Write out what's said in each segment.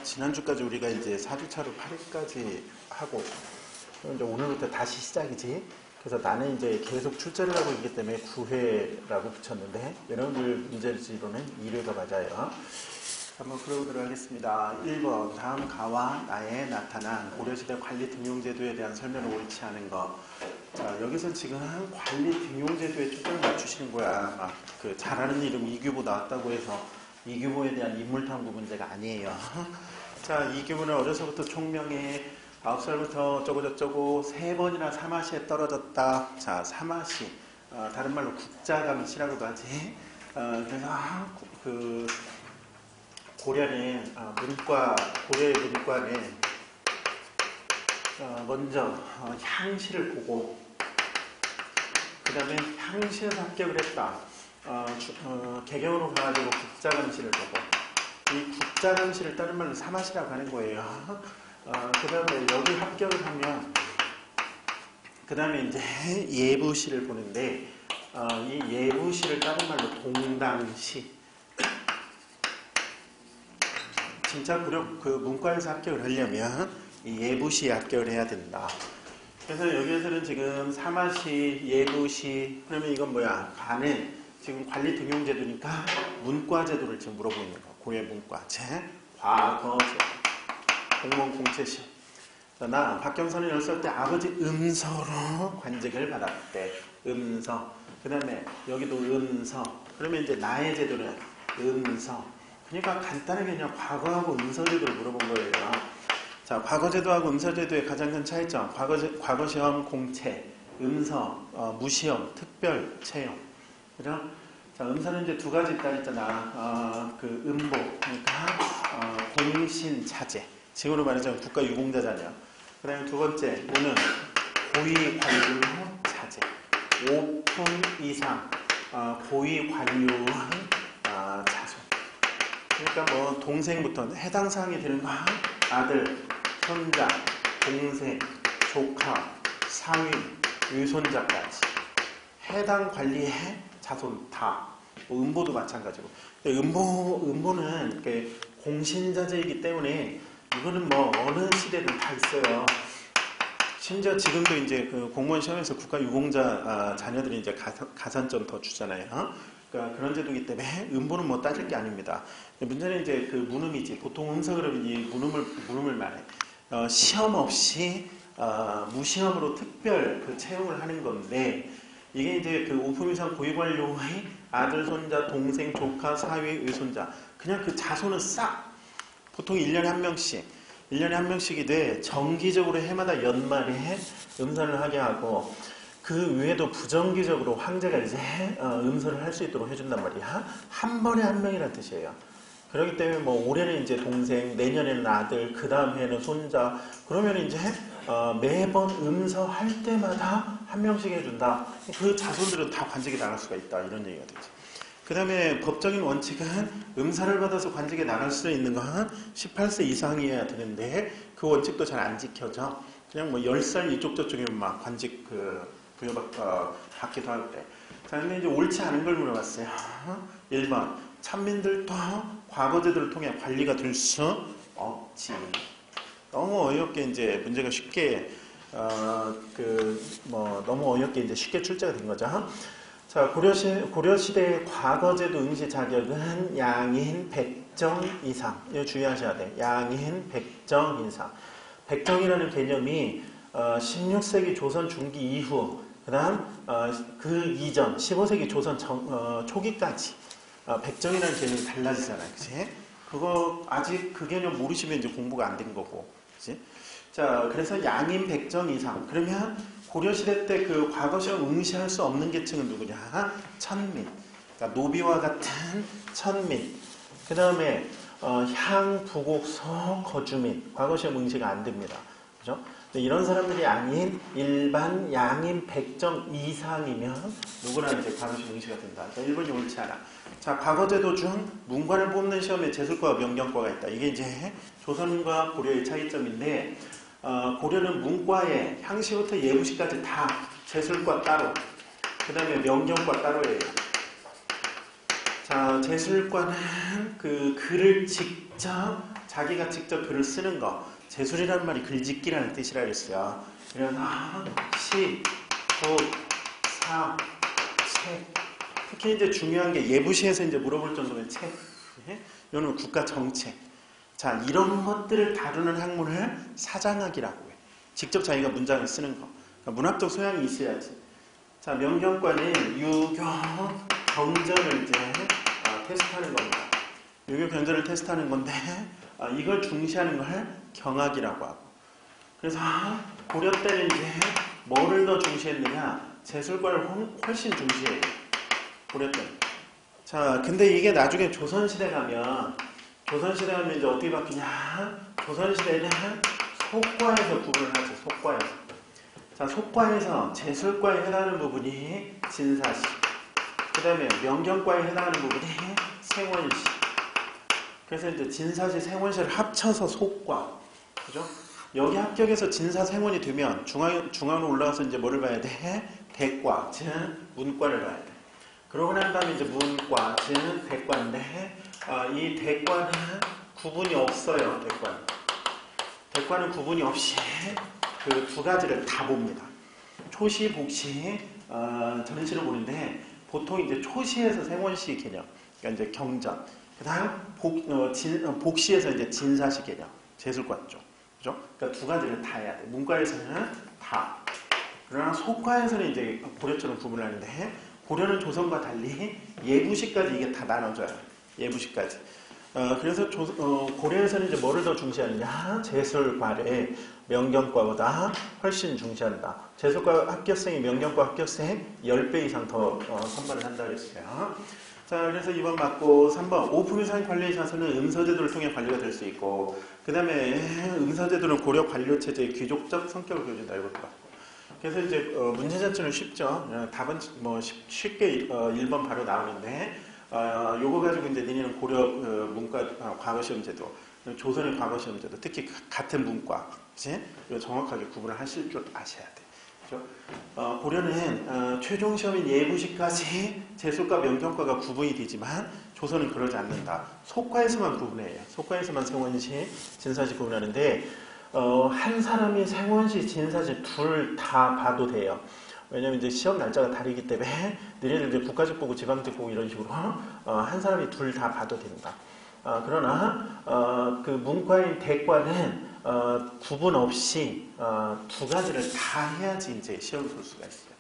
지난주까지 우리가 이제 4주차로 8회까지 하고, 이제 오늘부터 다시 시작이지. 그래서 나는 이제 계속 출제를 하고 있기 때문에 9회라고 붙였는데, 여러분들 문제지로는 2회가 맞아요. 한번 풀어보도록 하겠습니다. 1번, 다음 가와 나에 나타난 고려시대 관리 등용제도에 대한 설명을 옳지 않은 거. 자, 여기서 지금 관리 등용제도에 초점을 맞추시는 거야. 막 그 잘하는 이름 이규보 나왔다고 해서 이규보에 대한 인물탐구 문제가 아니에요. 자, 이규보는 어려서부터 총명에 9살부터 어쩌고저쩌고 3번이나 사마시에 떨어졌다. 자, 사마시, 다른 말로 국자감시라고도 하지. 그래서 그 고려는 고려의 문과는 먼저 향시를 보고, 그 다음에 향시에서 합격을 했다. 개경으로 가가지고 국자감시를 보고, 이 국자감시를 다른 말로 사마시라고 하는 거예요. 그 다음에 여기 합격을 하면, 그 다음에 이제 예부시를 보는데, 이 예부시를 다른 말로 동당시. 진짜 그 문과에서 합격을 하려면 이 예부시에 합격을 해야 된다. 그래서 여기에서는 지금 사마시, 예부시, 그러면 이건 뭐야? 가는 지금 관리 등용제도니까 문과제도를 지금 물어보는 거. 고려 문과제, 과거제, 공무원 공채시험. 나 박경선이 10살 때 아버지 음서로 관직을 받았대. 음서. 그 다음에 여기도 음서. 그러면 이제 나의 제도는 음서. 그러니까 간단하게 그냥 과거하고 음서제도를 물어본 거예요. 자, 과거제도하고 음서제도의 가장 큰 차이점. 과거시험 공채, 음서, 무시험, 특별 채용. 그죠? 자, 음서는 이제 두 가지 있다 했잖아. 그 음보, 그러니까 공신자제. 지금으로 말하자면 국가유공자 자녀. 그 다음에 두 번째, 무는 고위관료 자제. 5품 이상 고위관료 자손. 그러니까 뭐 동생부터 해당 사항이 되는 거, 아들, 손자, 동생, 조카, 사위, 위손자까지 해당 관리의 자손 다. 뭐 음보도 마찬가지고. 근데 음보는 공신자제이기 때문에 이거는 뭐 어느 시대든 다 있어요. 심지어 지금도 이제 그 공무원 시험에서 국가유공자 자녀들이 이제 가산점 더 주잖아요. 그러니까 그런 제도이기 때문에 음보는 뭐 따질 게 아닙니다. 문제는 이제 그 문음이지. 보통 음서 그러면 이 문음을 말해. 시험 없이 무시험으로 특별 그 채용을 하는 건데, 이게 이제 그 5품 이상 고위관료의 아들, 손자, 동생, 조카, 사위, 외손자, 그냥 그 자손은 싹 보통 1년에 한 명씩 1년에 한 명씩이 돼. 정기적으로 해마다 연말에 음서를 하게 하고, 그 외에도 부정기적으로 황제가 이제 음서를 할 수 있도록 해준단 말이야. 한 번에 한 명이라는 뜻이에요. 그렇기 때문에 뭐 올해는 이제 동생, 내년에는 아들, 그 다음 해에는 손자. 그러면 이제 매번 음서 할 때마다 한 명씩 해준다. 그 자손들은 다 관직에 나갈 수가 있다. 이런 얘기가 되지. 그 다음에 법적인 원칙은 음사를 받아서 관직에 나갈 수 있는 건 18세 이상이어야 되는데, 그 원칙도 잘 안 지켜져. 그냥 뭐 10살 이쪽 저쪽이면 막 관직 부여받기도 할 때. 자, 근데 이제 옳지 않은 걸 물어봤어요. 1번, 천민들도 과거제도를 통해 관리가 될 수 없지. 너무 어이없게 이제 문제가 쉽게 너무 어이없게 이제 쉽게 출제가 된 거죠. 자, 고려시대의 과거제도 응시 자격은 양인 100정 이상. 이거 주의하셔야 돼. 양인 100정 이상. 100정이라는 개념이 16세기 조선 중기 이후, 그 다음 그 이전 15세기 조선 초기까지 100정이라는 개념이 달라지잖아요. 그치? 그거 아직 그 개념 모르시면 이제 공부가 안 된 거고. 그치? 자, 그래서 양인 100정 이상. 그러면 고려시대 때 그 과거시험 응시할 수 없는 계층은 누구냐? 천민. 그러니까 노비와 같은 천민. 그 다음에 향, 부곡서, 거주민. 과거시험 응시가 안 됩니다. 그죠? 이런 사람들이 아닌 일반 양인 100점 이상이면 누구나 이제 과거시험 응시가 된다. 그러니까 1번이 옳지 않아. 자, 과거제도 중 문과를 뽑는 시험에 제술과와 명경과가 있다. 이게 이제 조선과 고려의 차이점인데, 고려는 문과에 향시부터 예부시까지 다 제술과 따로, 그 다음에 명경과 따로예요. 자, 제술과는 그 글을 직접 자기가 직접 글을 쓰는 거. 제술이라는 말이 글짓기라는 뜻이라 그랬어요. 그래서 시, 국, 사, 책. 특히 이제 중요한 게 예부시에서 이제 물어볼 정도면 책. 이거는 국가 정책. 자, 이런 것들을 다루는 학문을 사장학이라고 해. 직접 자기가 문장을 쓰는 거. 그러니까 문학적 소양이 있어야지. 자, 명경과는 유교 경전을 이제 테스트하는 겁니다. 유교 경전을 테스트하는 건데 이걸 중시하는 걸 경학이라고 하고. 그래서 고려 때는 이제 뭐를 더 중시했느냐? 제술과를 훨씬 중시해요. 고려 때. 자, 근데 이게 나중에 조선시대 가면 이제 어떻게 바뀌냐? 조선시대는 속과에서 구분을 하죠. 속과에서. 자, 속과에서 제술과에 해당하는 부분이 진사시. 그 다음에 명경과에 해당하는 부분이 생원시. 그래서 이제 진사시, 생원시를 합쳐서 속과. 그죠? 여기 합격해서 진사, 생원이 되면 중앙으로 올라가서 이제 뭐를 봐야 돼? 대과, 즉 문과를 봐야 돼. 그러고 난 다음에 이제 문과, 즉 대과인데 이 대과는 구분이 없어요. 대과는 구분이 없이 그 두 가지를 다 봅니다. 초시, 복시, 전시를 보는데 보통 이제 초시에서 생원시 개념, 그러니까 이제 경전. 그다음 복시에서 이제 진사시 개념, 제술과 쪽, 그죠? 그러니까 두 가지를 다 해야 돼. 문과에서는 다. 그러나 속과에서는 이제 고려처럼 구분을 하는데 고려는 조선과 달리 예부시까지 이게 다 나눠져요. 예부시까지. 그래서 고려에서는 이제 뭐를 더 중시하느냐? 제술과를 명경과보다 훨씬 중시한다. 제술과 합격생이 명경과 합격생 10배 이상 더 선발을 한다 그랬어요. 자, 그래서 2번 맞고 3번 오품위상 관리의 자손은 음서제도를 통해 관리가 될 수 있고 그 다음에 음서제도는 고려 관료체제의 귀족적 성격을 보여준다. 이것도 맞고. 그래서 이제 문제 자체는 쉽죠. 답은 뭐 쉽게 1번 바로 나오는데 요거 가지고 이제 니네는 고려 문과 과거시험제도, 조선의 과거시험제도, 특히 같은 문과, 그치? 이거 정확하게 구분을 하실 줄 아셔야 돼. 그죠? 고려는 최종 시험인 예부시까지 제술과 명경과가 구분이 되지만 조선은 그러지 않는다. 속과에서만 구분해요. 속과에서만 생원시, 진사시 구분하는데 한 사람이 생원시, 진사시 둘 다 봐도 돼요. 왜냐면 이제 시험 날짜가 다르기 때문에 너희들 이제 국가직 보고 지방직 보고 이런 식으로 한 사람이 둘 다 봐도 된다. 그러나 그 문과인 대과는 구분 없이 두 가지를 다 해야지 이제 시험 볼 수가 있어요.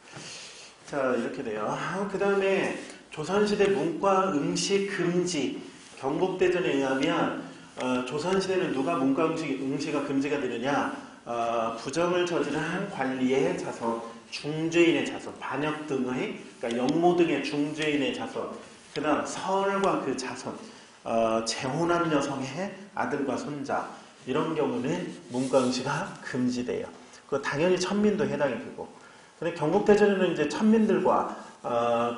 자, 이렇게 돼요. 그 다음에 조선시대 문과 응시 금지. 경복대전에 의하면 조선시대는 누가 문과 응시가 금지가 되느냐? 부정을 저지른 관리의 자손, 중죄인의 자손, 반역 등의, 그러니까 영모 등의 중죄인의 자손, 그 다음 서얼과 그 자손, 재혼한 여성의 아들과 손자, 이런 경우는 문과 응시가 금지돼요. 그 당연히 천민도 해당이 되고. 근데 경복대전에는 이제 천민들과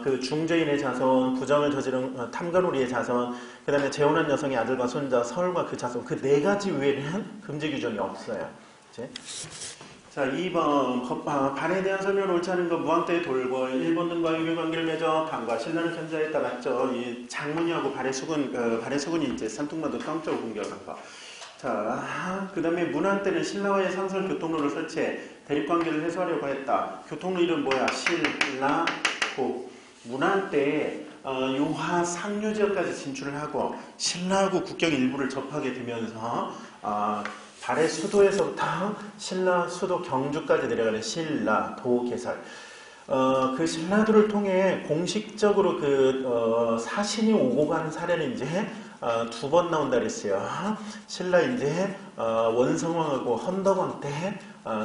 그 중죄인의 자손, 부정을 저지른 탐관오리의 자손, 그 다음에 재혼한 여성의 아들과 손자, 서얼과 그 자손, 그 네 가지 외에는 금지 규정이 없어요. 그치? 자, 2번 반에 대한 설명을 옳지 않은 것. 무왕 때의 돌궐, 일본 등과 유교 관계를 맺어 반과 신라를 견제했다. 맞죠? 이 장문이하고 발해 수군이 이제 삼뚱마도 깡적으로 공격한 거. 자, 그 다음에 문안 때는 신라와의 상설 교통로를 설치해 대립관계를 해소하려고 했다. 교통로 이름 뭐야? 신라호. 문안 때 요하 상류 지역까지 진출을 하고 신라하고 국경 일부를 접하게 되면서 발해 수도에서부터 신라 수도 경주까지 내려가는 신라도 개설. 그 신라도를 통해 공식적으로 그 사신이 오고 가는 사례는 이제 두 번 나온다 그랬어요. 신라 이제 원성왕하고 헌덕왕 때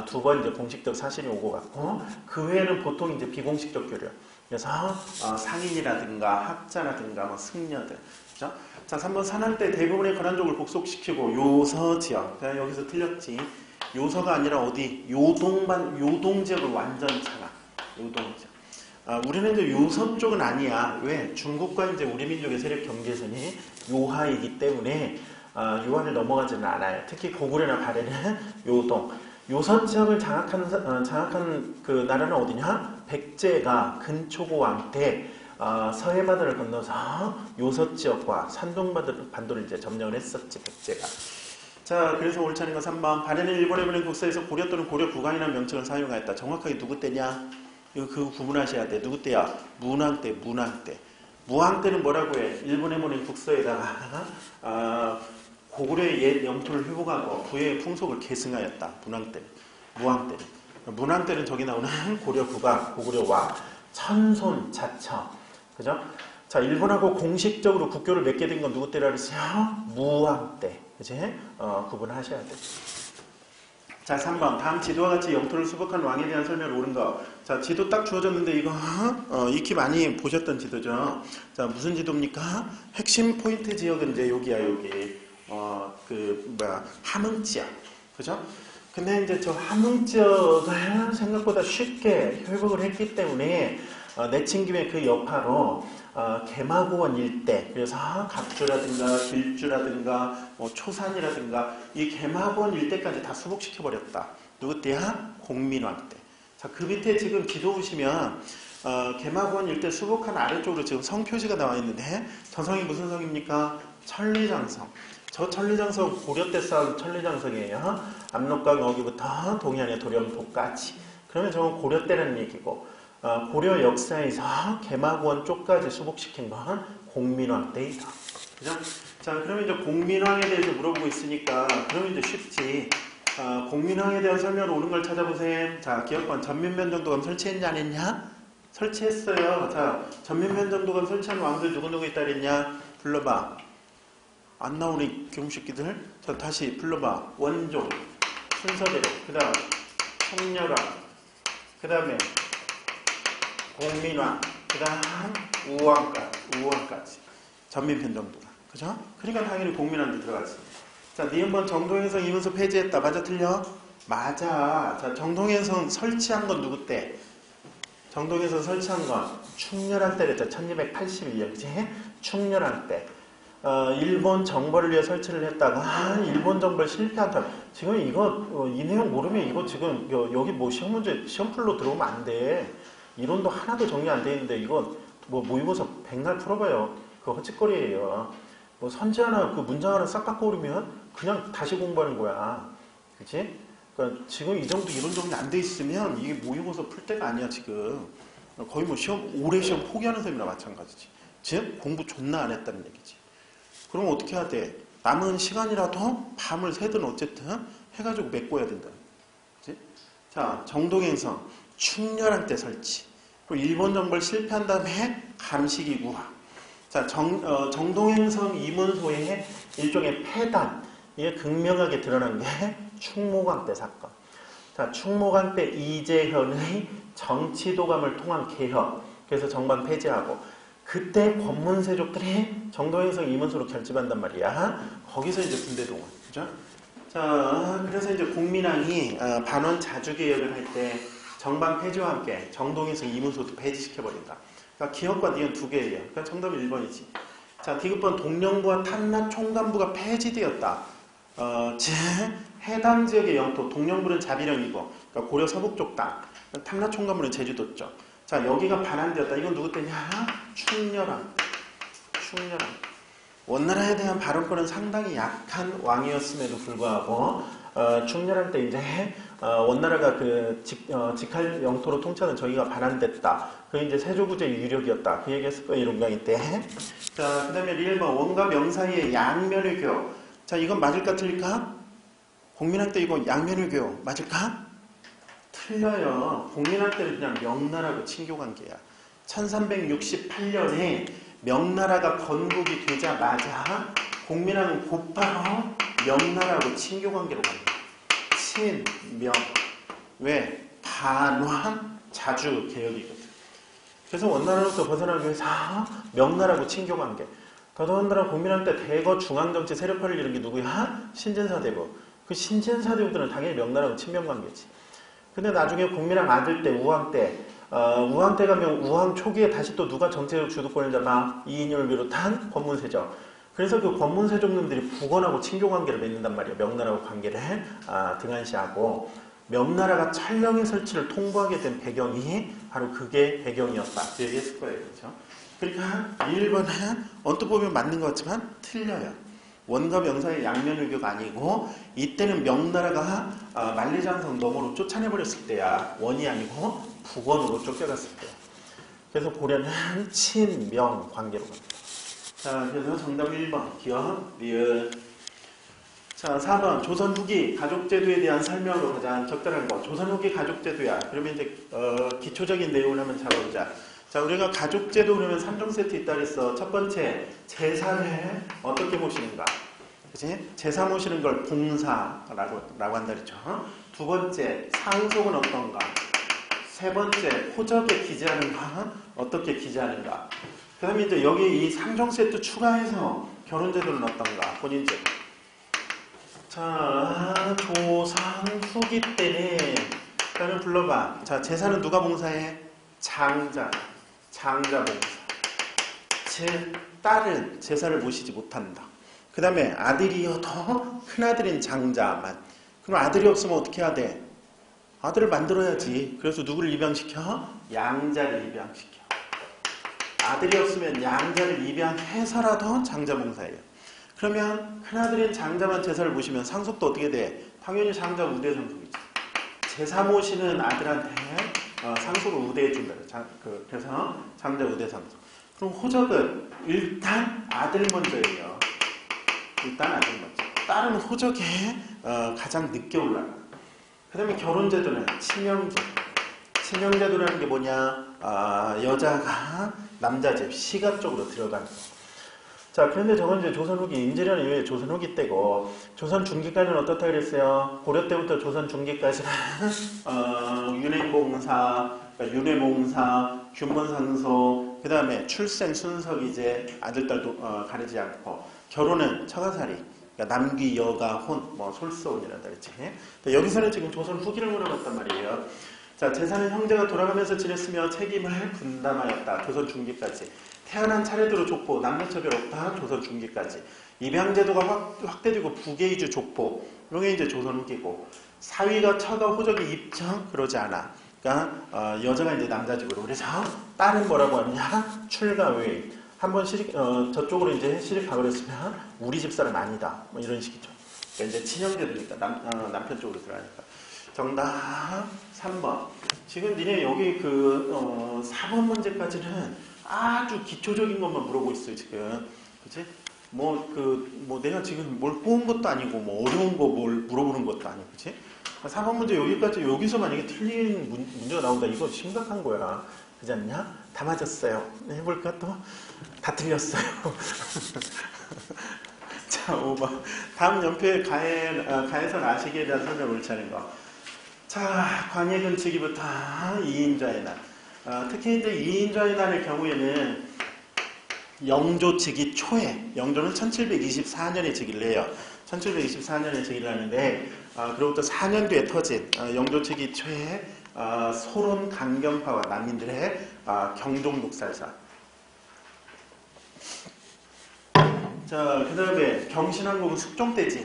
두 번 이제 공식적 사신이 오고 갔고, 그 외에는 보통 이제 비공식적 교류. 그래서 상인이라든가 학자라든가 뭐 승려들. 그죠? 자, 3번 산할 때 대부분의 권한족을 복속시키고 요서 지역. 여기서 틀렸지. 요서가 아니라 어디? 요동 지역을 완전 장악. 요동 지역. 우리는 이제 요서 쪽은 아니야. 왜? 중국과 이제 우리 민족의 세력 경계선이 요하이기 때문에 요하를 넘어가지는 않아요. 특히 고구려나 발해는 요동. 요서 지역을 장악한 그 나라는 어디냐? 백제가 근초고왕 때 서해바다를 건너서 요서 지역과 산동반도를 이제 점령을 했었지, 백제가. 자, 그래서 옳지 않은 건 3번. 발해는 일본에 보낸 국사에서 고려 또는 고려 국왕이라는 명칭을 사용하였다. 정확하게 누구 때냐? 이거 그거 구분하셔야 돼. 누구 때야? 문왕 때, 문왕 때. 무왕 때는 뭐라고 해? 일본에 보낸 국서에다가 고구려의 옛 영토를 회복하고 부의 풍속을 계승하였다. 문왕 때는. 무왕 때는. 문왕 때는 저기 나오는 고려 국왕, 고구려 왕, 천손, 자처. 그죠? 자, 일본하고 공식적으로 국교를 맺게 된 건 누구 때라 그랬어요? 무왕 때. 그치? 구분하셔야 돼. 자, 3번. 다음 지도와 같이 영토를 수복한 왕에 대한 설명을 옳은 거. 자, 지도 딱 주어졌는데 이거 익히 많이 보셨던 지도죠. 자, 무슨 지도입니까? 핵심 포인트 지역은 이제 여기야, 여기. 함흥 지역. 그죠? 근데 이제 저 함흥 지역을 생각보다 쉽게 회복을 했기 때문에 내친김의 그 여파로 개마고원 일대, 그래서 각주라든가 길주라든가 초산이라든가 이 개마고원 일대까지 다 수복시켜버렸다. 누구 때야? 공민왕 때. 자, 그 밑에 지금 지도 보시면 개마고원 일대 수복한 아래쪽으로 지금 성 표시가 나와 있는데 저 성이 무슨 성입니까? 천리장성. 저 천리장성 고려 때 쌓은 천리장성이에요. 압록강 어기부터 동해안의 도령도까지. 그러면 저건 고려 때라는 얘기고 고려 역사에서 개마고원 쪽까지 수복시킨 건 공민왕 때이다. 그죠? 자, 그러면 이제 공민왕에 대해서 물어보고 있으니까 그러면 이제 쉽지. 공민왕에 대한 설명을 옳은 걸 찾아보세요. 자, 기억관 전면면정도감 설치했냐 안 했냐? 설치했어요. 자, 전면면정도감 설치한 왕들 누구누구 있다 그랬냐? 불러봐. 안 나오는 경식기들. 자, 다시 불러봐. 원종 순서대로. 그 다음 청렬왕. 그 다음에 공민왕. 그 다음 우왕까지. 전면편정도가. 그죠? 그러니까 당연히 공민왕도 들어갔습니다. 자, 니은번 정동행성 이문소 폐지했다. 맞아 틀려? 맞아. 자, 정동행성 설치한 건 누구 때? 정동행성 설치한 건 충렬한 때랬죠. 1281년. 그치? 충렬한 때. 일본 정벌을 위해 설치를 했다가 일본 정벌 실패한다. 지금 이거 이 내용 모르면 이거 지금 여기 뭐 시험 문제 시험풀로 들어오면 안 돼. 이론도 하나도 정리 안 돼 있는데 이거 뭐 모의고사 백날 풀어봐요. 그거 헛짓거리예요. 뭐 선지 하나 그 문장 하나 싹 바꿔 오르면 그냥 다시 공부하는 거야. 그치? 그러니까 지금 이 정도 이론 정리 안 돼 있으면 이게 모의고사 풀 때가 아니야 지금. 거의 뭐 시험 올해 시험 포기하는 셈이나 마찬가지지. 즉 공부 존나 안 했다는 얘기지. 그럼 어떻게 해야 돼? 남은 시간이라도 밤을 새든 어쨌든 해가지고 메꿔야 된다. 그치? 자, 정동행성 충렬한 때 설치. 그리고 일본 정벌 실패한 다음에 감식이 구화. 자, 정동행성 이문소의 일종의 폐단. 이게 극명하게 드러난 게 충무광 때 사건. 자, 충무광 때 이재현의 정치도감을 통한 개혁. 그래서 정방 폐지하고. 그때 권문세족들이 정동행성 이문소로 결집한단 말이야. 거기서 이제 군대 동원. 그죠? 자, 그래서 이제 공민왕이 반원 자주개혁을 할 때 정방 폐지와 함께 정동행성 이문소도 폐지시켜버린다. 그러니까 기억과 니은 두 개예요. 그러니까 정답은 1번이지. 자, 디귿번 동령부와 탐라 총감부가 폐지되었다. 즉 해당 지역의 영토, 동령부는 자비령이고 그러니까 고려 서북쪽 땅, 탐라 총감부는 제주도 쪽. 자, 여기가 반환되었다. 이건 누구 때냐? 충렬왕. 원나라에 대한 발언권은 상당히 약한 왕이었음에도 불구하고 충렬왕 때 이제 원나라가 그 직할 영토로 통치하는 저기가 반환됐다. 그게 이제 세조구제의 유력이었다. 그 얘기했을 거예요. 이런 강의 때. 자, 그 다음에 리을번 원과 명 사이의 양면의 교. 자, 이건 맞을까 틀릴까? 공민왕 때 이거 양면의 교 맞을까? 틀려요. 공민왕 때는 그냥 명나라고 친교관계야. 1368년에 명나라가 건국이 되자마자 공민왕은 곧바로 명나라하고 친교관계로 갑니다. 친명. 왜? 반환 자주 개혁이거든. 그래서 원나라로부터 벗어나기 위해서 명나라하고 친교관계. 더더군다나 공민왕 때 대거 중앙정치 세력화를 이룬 게 누구야? 신진사대부. 그 신진사대부들은 당연히 명나라하고 친명관계지. 근데 나중에 공민왕 아들 때 우왕 때 우왕 때 가면 우왕 초기에 다시 또 누가 정치적 주도권을 잡아? 이인율을 비롯한 권문세족. 그래서 그 권문세족놈들이 북원하고 친교관계를 맺는단 말이에요. 명나라하고 관계를 등한시하고 명나라가 찰령의 설치를 통보하게 된 배경이 바로 그게 배경이었다. 그 얘기했을 거예요. 그렇죠? 그러니까 1번은 언뜻 보면 맞는 것 같지만 틀려요. 원과 명사의 양면을교가 아니고 이때는 명나라가 만리장성 너머로 쫓아내버렸을 때야. 원이 아니고 북원으로 쫓겨갔을 때야. 그래서 고려는 친명 관계로 갑니다. 자, 그래서 정답 1번 기억, 리을. 자, 4번 조선 후기 가족제도에 대한 설명으로 가장 적절한 거. 조선 후기 가족제도야. 그러면 이제 기초적인 내용을 한번 잡아보자. 자, 우리가 가족제도 그러면 3종 세트 있다 그랬어. 첫 번째, 제사를 어떻게 모시는가. 그치? 제사 모시는 걸 봉사라고 한다 그랬죠. 두 번째, 상속은 어떤가. 세 번째, 호적에 기재하는가. 어떻게 기재하는가. 그 다음에 이제 여기 이 3종 세트 추가해서 결혼제도는 어떤가. 본인제. 자, 조선 후기 때는 일단은 불러봐. 자, 제사는 누가 봉사해? 장자 봉사. 제 딸은 제사를 모시지 못한다. 그 다음에 아들이어도 큰아들인 장자만. 그럼 아들이 없으면 어떻게 해야 돼? 아들을 만들어야지. 그래서 누구를 입양시켜? 양자를 입양시켜. 아들이 없으면 양자를 입양해서라도 장자 봉사해요. 그러면 큰아들인 장자만 제사를 모시면 상속도 어떻게 돼? 당연히 장자 우대 상속이지. 제사 모시는 아들한테 상속을 우대해 준다. 그래서 장자 우대 상속. 그럼 호적은 일단 아들 먼저예요. 일단 아들 먼저. 딸은 호적에 가장 늦게 올라가. 그 다음에 결혼제도는 친형제도. 친형제도라는 게 뭐냐? 여자가 남자 집 시각적으로 들어가는 거. 자, 그런데 저건 이제 조선 후기, 임진왜란 이후에 조선 후기 때고, 조선 중기까지는 어떻다 그랬어요? 고려 때부터 조선 중기까지는, 윤회봉사, 그러니까 윤회봉사, 균본상소, 그 다음에 출생 순석 이제 아들, 딸도, 가리지 않고, 결혼은 처가살이, 그러니까 남귀, 여가, 혼, 뭐, 솔소혼이란다 그랬지. 여기서는 지금 조선 후기를 물어봤단 말이에요. 자, 제사는 형제가 돌아가면서 지냈으며 책임을 분담하였다. 조선 중기까지. 태어난 차례대로 족보, 남녀차별 없다. 조선 중기까지. 입양제도가 확대되고 부계이주 족보. 이게 이제 조선 후기고. 사위가 처가 호적이 입정 그러지 않아. 그러니까 여자가 이제 남자 집으로. 그래서 딸은 뭐라고 하느냐? 출가 외. 한번 저쪽으로 이제 시집 가버렸으면 우리 집 사람 아니다. 뭐 이런 식이죠. 그러니까 이제 친형제도니까 남편 쪽으로 들어가니까. 정답 3번. 지금 니네 여기 4번 문제까지는 아주 기초적인 것만 물어보고 있어요, 지금. 그치? 내가 지금 뭘 뽑은 것도 아니고, 뭐, 어려운 거 뭘 물어보는 것도 아니고, 그치? 4번 문제 여기서 만약에 틀린 문제가 나온다. 이거 심각한 거야. 그렇지 않냐? 다 맞았어요. 해볼까 또? 다 틀렸어요. 자, 5번. 다음 연표의 가해선 아시기에 대한 설명을 옳지 않은 거. 자, 광해근치기부터 2인좌의 난. 특히 이제 2인좌의 난의 경우에는 영조치기 초에, 영조는 1724년에 즉위를 해요. 1724년에 즉위를 하는데, 그로부터 4년 뒤에 터진 영조치기 초에 소론 강경파와 난민들의 경종독살사. 자, 그 다음에 경신왕국은 숙종 때지.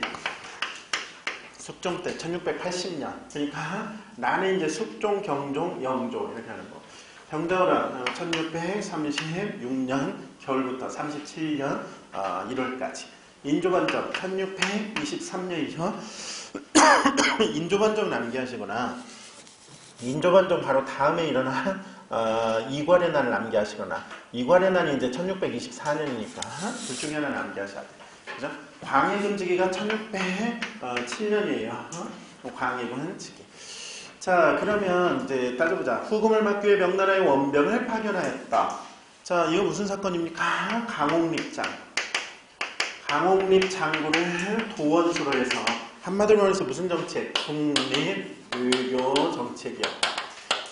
숙종 때 1680년. 그러니까 나는 이제 숙종, 경종, 영조 이렇게 하는 거. 병자호란 1636년 겨울부터 37년 1월까지. 인조반정 1623년이죠. 인조반정 남기하시거나 인조반정 바로 다음에 일어난 이괄의 난을 남기하시거나 이괄의 난이 이제 1624년이니까 둘 중에 하나 남기하셔야 돼요. 그죠? 광해군지기가 1607년이에요. 광해군지기. 자, 그러면 이제 따져보자. 후금을 막기 위해 명나라의 원병을 파견하였다. 자, 이거 무슨 사건입니까? 강옥립장. 강옥립 장군을 도원수로 해서 한마디로 말해서 무슨 정책? 중립외교 정책이었다.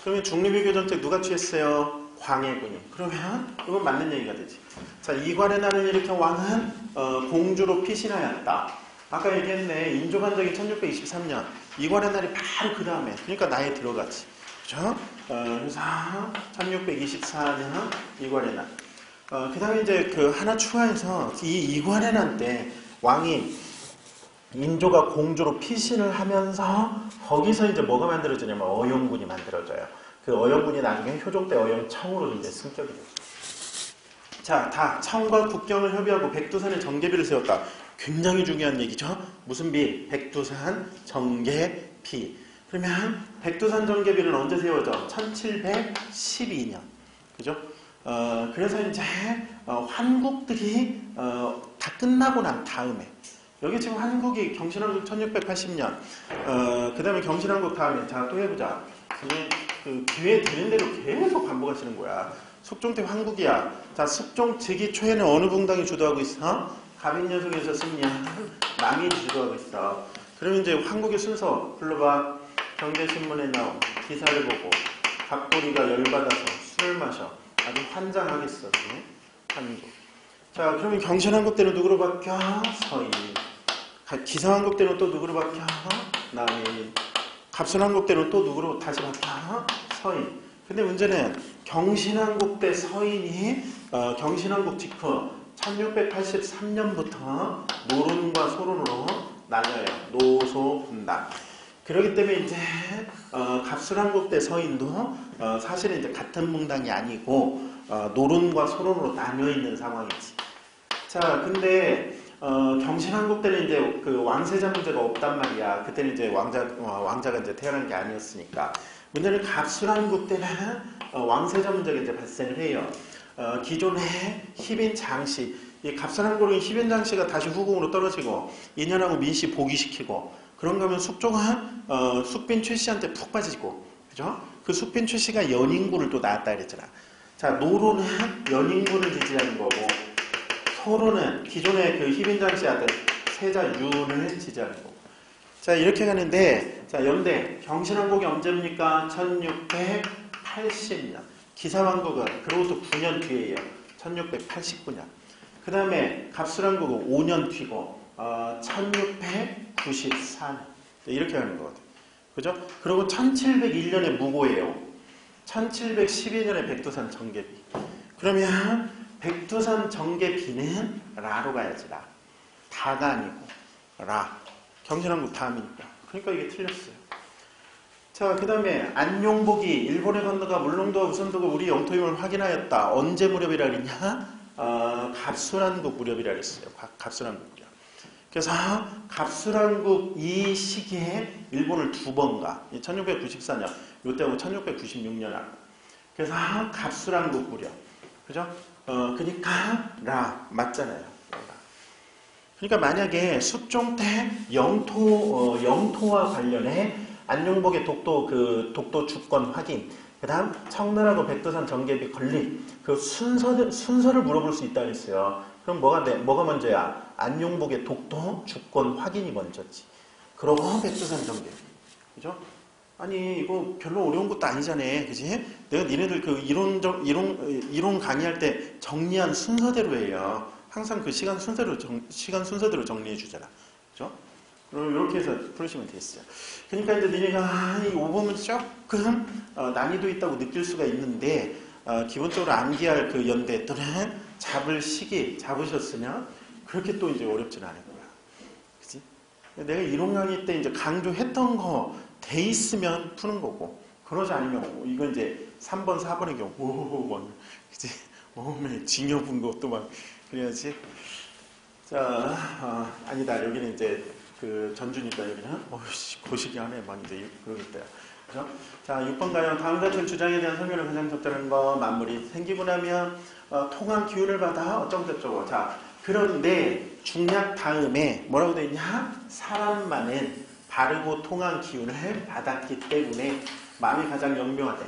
그러면 중립외교 정책 누가 취했어요? 광해군이. 그러면 이건 맞는 얘기가 되지. 자, 이괄의 난을 일으킨 왕은 공주로 피신하였다. 아까 얘기했네. 인조반정이 1623년. 이괄의 날이 바로 그 다음에. 그러니까 나에 들어가지. 그죠? 그래서 1624년 이괄의 날. 그 다음에 이제 하나 추가해서 이 이괄의 날 때 왕이 인조가 공주로 피신을 하면서 거기서 이제 뭐가 만들어지냐면 어용군이 만들어져요. 그 어용군이 나중에 효종 때 어용청으로 이제 승격이 됐어요. 자, 청과 국경을 협의하고 백두산에 정계비를 세웠다. 굉장히 중요한 얘기죠. 무슨 비? 백두산 정계비. 그러면 백두산 정계비는 언제 세워져? 1712년. 그죠? 그래서 이제 환국들이 다 끝나고 난 다음에 여기 지금 한국이 경신한국 1680년 그 다음에 경신한국 다음에 자 또 해보자. 그 기회 되는 대로 계속 반복하시는 거야. 숙종 때 황국이야. 자, 숙종 즉위 초에는 어느 붕당이 주도하고 있어? 갑인여성에서 승리한 남이 주도하고 있어. 그러면 이제 황국의 순서 불러봐. 경제신문에 나온 기사를 보고 갑돌이가 열받아서 술을 마셔. 아주 환장하겠어. 한국. 자, 그러면 경신한국 때는 누구로 바뀌어? 서인. 기사한국 때는 또 누구로 바뀌어? 남인. 갑순한국 때는 또 누구로 다시 바뀌어? 서인. 근데 문제는 경신한국 때 서인이 경신한국 직후 1683년부터 노론과 소론으로 나뉘어요. 노소 분단. 그렇기 때문에 이제 갑순한국 때 서인도 사실은 이제 같은 붕당이 아니고 노론과 소론으로 나뉘어 있는 상황이지. 자, 근데 경신한국 때는 이제 그 왕세자 문제가 없단 말이야. 그때는 이제 왕자가 이제 태어난 게 아니었으니까. 문제는 갑순한국 때는 왕세자 문제가 이제 발생을 해요. 기존의 희빈 장씨, 이 갑순한국은 희빈 장씨가 다시 후궁으로 떨어지고 인연하고 민씨 복위시키고 그런가 하면 숙종은 숙빈 최씨한테 푹 빠지고, 그죠? 그 숙빈 최씨가 연인구를 또 낳았다 그랬잖아. 자, 노로는 연인구를 지지하는 거고, 소로는 기존의 그 희빈장씨 아들 세자 윤을 지지하는 거고. 자, 이렇게 가는데, 자, 연대 경신한국이 언제입니까? 1680년. 기사왕국은 그로부터 9년 뒤에요. 1689년. 그 다음에 갑순한국은 5년 뒤고 1694년. 이렇게 가는 거거든. 그죠? 그리고 1701년에 무고예요. 1712년에 백두산 정계비. 그러면 백두산 정계비는 라로 가야지. 라. 다가 아니고 라. 경신한국 다음이니까. 그러니까 이게 틀렸어요. 자, 그 다음에 안용복이 일본에 건너가 물릉도와 우선도가 우리 영토임을 확인하였다. 언제 무렵이라 그랬냐? 갑순한국 무렵이라 그랬어요. 갑순한국 무렵. 그래서 갑순한국 이 시기에 일본을 두 번 가. 1694년, 이때하고 1696년 하고. 그래서 갑순한국 무렵. 그죠? 그러니까 라 맞잖아요. 그러니까 만약에 숙종 때 영토와 관련해 안용복의 독도 주권 확인, 그 다음 청나라고 백두산 정계비 건립, 그 순서를 물어볼 수 있다 그랬어요. 그럼 뭐가 먼저야? 안용복의 독도 주권 확인이 먼저지. 그러고 백두산 정계비. 그죠? 아니, 이거 별로 어려운 것도 아니잖아. 그지? 내가 니네들 그 이론 강의할 때 정리한 순서대로 해요. 항상 그 시간 순서대로 정리해 주잖아. 그죠? 그럼 이렇게 해서 풀으시면 되겠어요. 그러니까 이제 니네가 이 오범은 조금 난이도 있다고 느낄 수가 있는데 기본적으로 암기할 그 연대 또는 잡을 시기 잡으셨으면 그렇게 또 이제 어렵진 않을 거야. 그지? 내가 이론 강의 때 이제 강조했던 거 돼 있으면 푸는 거고, 그러지 않으면 이건 이제 3번, 4번의 경우 그지? 몸에 징여분 것도 막 그래야지. 자, 아니다. 여기는 이제 그 전주니까 여기는 고시기 하네. 막 이제 그러겠대요. 그죠? 자, 6번 가요. 다음 같은 주장에 대한 설명을 가장 적절한 거 마무리. 생기고 나면 통한 기운을 받아 어쩌고저쩌고. 자, 그런데 중략 다음에 뭐라고 돼 있냐? 사람만은 바르고 통한 기운을 받았기 때문에 마음이 가장 영묘하대.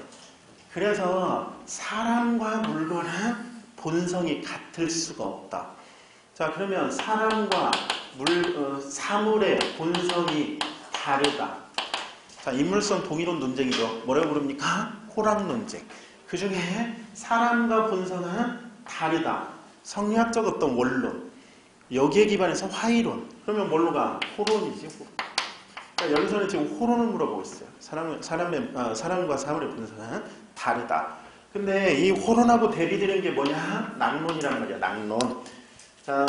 그래서 사람과 물건은 본성이 같을 수가 없다. 자, 그러면 사람과 사물의 본성이 다르다. 자, 인물성 동일론 논쟁이죠. 뭐라고 부릅니까? 호락 논쟁. 그 중에 사람과 본성은 다르다. 성리학적 어떤 원론. 여기에 기반해서 화이론. 그러면 뭘로 가? 호론이지. 그러니까 여기서는 지금 호론을 물어보고 있어요. 사람과 사물의 본성은 다르다. 근데 이 호론하고 대비되는 게 뭐냐? 낙론이란 말이야. 낙론. 자,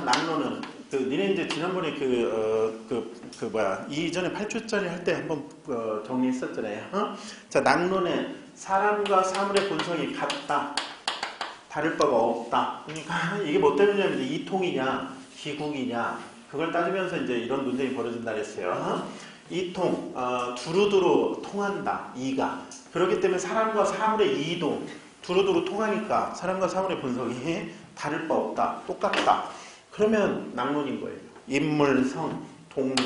낙론은 니네 이제 지난번에 이전에 8주짜리 할 때 한번 정리했었잖아요. 자, 낙론은 사람과 사물의 본성이 같다. 다를 바가 없다. 그러니까 이게 뭐 때문이냐면 이통이냐. 기국이냐 그걸 따지면서 이제 이런 논쟁이 벌어진다 그랬어요. 이 통, 두루두루 통한다. 이가. 그렇기 때문에 사람과 사물의 이동 두루두루 통하니까 사람과 사물의 본성이 다를 바 없다. 똑같다. 그러면 낙론인 거예요. 인물성, 동론.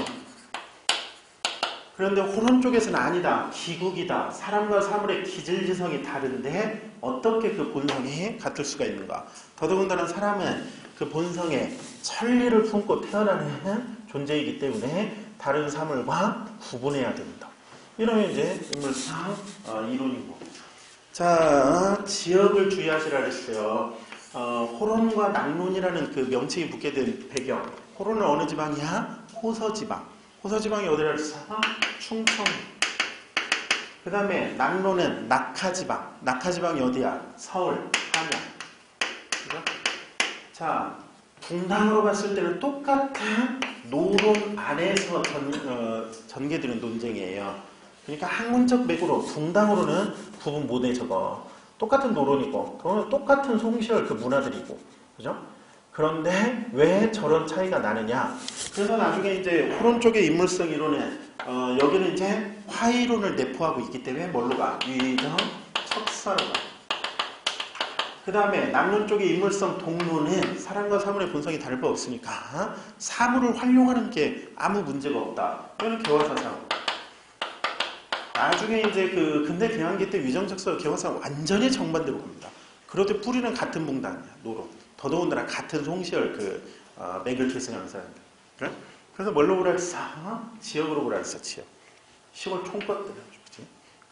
그런데 호론 쪽에서는 아니다. 기국이다. 사람과 사물의 기질지성이 다른데 어떻게 그 본성이 같을 수가 있는가. 더더군다나 사람은 그 본성에 천리를 품고 태어나는 존재이기 때문에 다른 사물과 구분해야 된다. 이러면 이제 인물상 이론이고. 자, 지역을 주의하시라 그랬어요. 호론과 낙론이라는 그 명칭이 붙게 된 배경. 호론은 어느 지방이야? 호서지방. 호서지방이 어디라 그랬어? 충청. 그 다음에 낙론은 낙하지방. 낙하지방이 어디야? 서울, 한양. 그죠? 자, 분당으로 봤을 때는 똑같은 노론 안에서 전개되는 논쟁이에요. 그러니까 학문적 맥으로 분당으로는 구분 못해 저거. 똑같은 노론이고, 똑같은 송시열 그 문화들이고, 그죠? 그런데 왜 저런 차이가 나느냐? 그래서 나중에 이제 호론 쪽의 인물성 이론은 여기는 이제 화이론을 내포하고 있기 때문에 뭘로 가? 위정, 척사로 가. 그 다음에 낙론 쪽의 인물성 동론은 사람과 사물의 본성이 다를 바 없으니까 사물을 활용하는 게 아무 문제가 없다. 이거는 개화사상. 나중에 이제 그 근대 개항기 때 위정척사 개화사상 완전히 정반대로 갑니다. 그런데 뿌리는 같은 봉당이야. 노론. 더더군다나 같은 송시열 그 맥을 계승하는 사람들. 그래? 그래서 뭘로 보라 했어? 지역으로 보라 했어. 지역. 시골 총것들.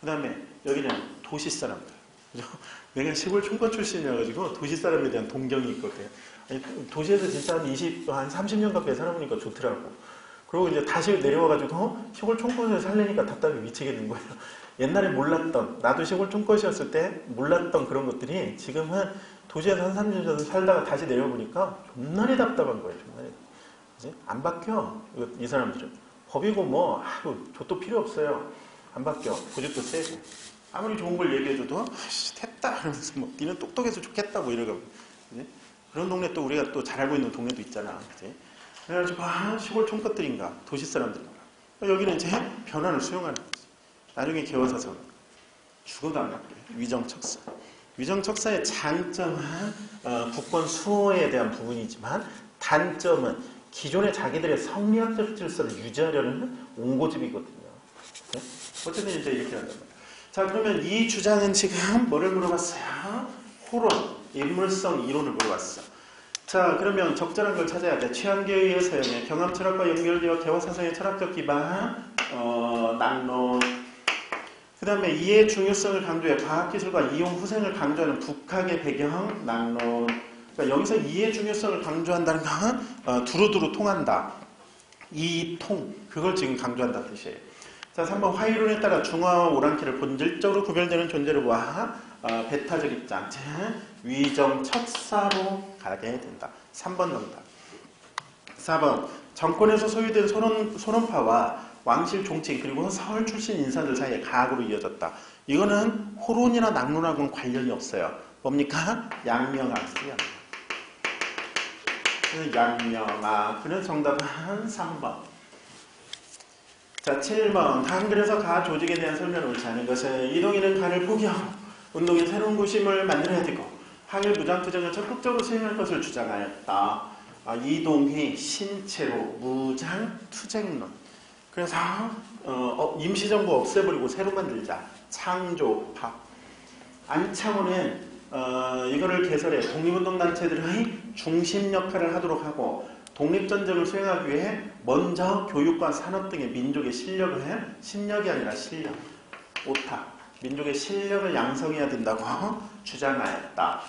그 다음에 여기는 도시 사람들. 그죠? 내가 시골 총각 출신이어가지고 도시 사람에 대한 동경이 있거든. 아니, 도시에서 진짜 한 30년 가까이 살아보니까 좋더라고. 그리고 이제 다시 내려와가지고 시골 총각에 살려니까 답답해 미치겠는 거예요. 옛날에 몰랐던, 나도 시골 총각이었을 때 몰랐던 그런 것들이 지금은 도시에서 한 30년 살다가 다시 내려보니까 존나리 답답한 거예요. 존나리. 그치? 안 바뀌어. 이 사람들은. 법이고 뭐, 저도 필요 없어요. 안 바뀌어. 고집도 세고. 아무리 좋은 걸 얘기해줘도 됐다 하면서 뭐 니는 똑똑해서 좋겠다고 이러고. 그치? 그런 동네 또 우리가 또 잘 알고 있는 동네도 있잖아. 그치? 그래가지고 시골 총것들인가 도시 사람들인가. 여기는 이제 변화를 수용하는 거지. 나중에 개화사상 죽어도 안 바뀌어요. 위정척사. 위정척사의 장점은 국권 수호에 대한 부분이지만 단점은 기존의 자기들의 성리학적 질서를 유지하려는 옹고집이거든요. 네? 어쨌든 이제 이렇게 한단 말이에요. 자, 그러면 이 주장은 지금 뭐를 물어봤어요? 호론, 인물성 이론을 물어봤어. 자, 그러면 적절한 걸 찾아야 돼. 취향계에 의해서 경험 철학과 연결되어 개화사상의 철학적 기반, 낙론. 그 다음에 이해의 중요성을 강조해 과학기술과 이용 후생을 강조하는 북학의 배경, 낙론. 그러니까 여기서 이해의 중요성을 강조한다는 건 두루두루 통한다. 이통, 그걸 지금 강조한다는 뜻이에요. 자, 3번 화이론에 따라 중화와 오랑캐를 본질적으로 구별되는 존재로 봐. 배타적 입장, 즉 위정 척사로 가게 된다. 3번 정답. 4번 정권에서 소유된 소론파와 왕실 종칭 그리고 서울 출신 인사들 사이에 가학으로 이어졌다. 이거는 호론이나 낙론하고는 관련이 없어요. 뭡니까? 양명학이야. 양명학. 그래서 정답은 3번. 자, 7번 한글에서 가 조직에 대한 설명을 옳지 않은 것은 이동희는 간을 포기하고 운동에 새로운 구심을 만들어야 되고 항일 무장투쟁을 적극적으로 수행할 것을 주장하였다. 이동희 신체로 무장투쟁론. 그래서 임시정부 없애버리고 새로 만들자. 창조파. 안창호는 이거를 개설해 독립운동단체들의 중심 역할을 하도록 하고 독립전쟁을 수행하기 위해 먼저 교육과 산업 등의 민족의 실력이 아니라 실력. 오타. 민족의 실력을 양성해야 된다고 주장하였다.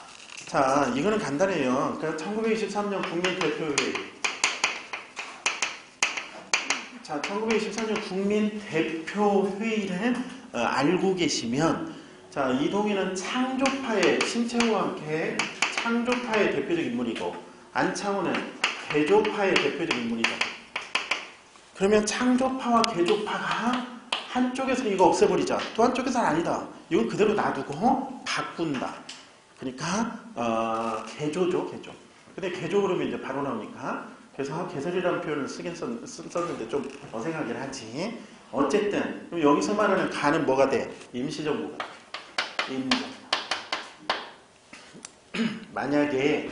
자, 이거는 간단해요. 그러니까 1923년 국민대표회의. 자, 1923년 국민대표회의를 알고 계시면, 자, 이동희는 창조파의 신채호와 함께 창조파의 대표적 인물이고, 안창호는 개조파의 대표적 인물이다. 그러면 창조파와 개조파가 한쪽에서는 이거 없애버리자. 또 한쪽에서는 아니다. 이건 그대로 놔두고 바꾼다. 그러니까 개조죠, 개조. 근데 개조 그러면 이제 바로 나오니까 그래서 개설이라는 표현을 쓰긴 썼는데 좀 어색하긴 하지. 어쨌든 그럼 여기서 말하는 간은 뭐가 돼? 임시정부가 돼. 임시정부. 만약에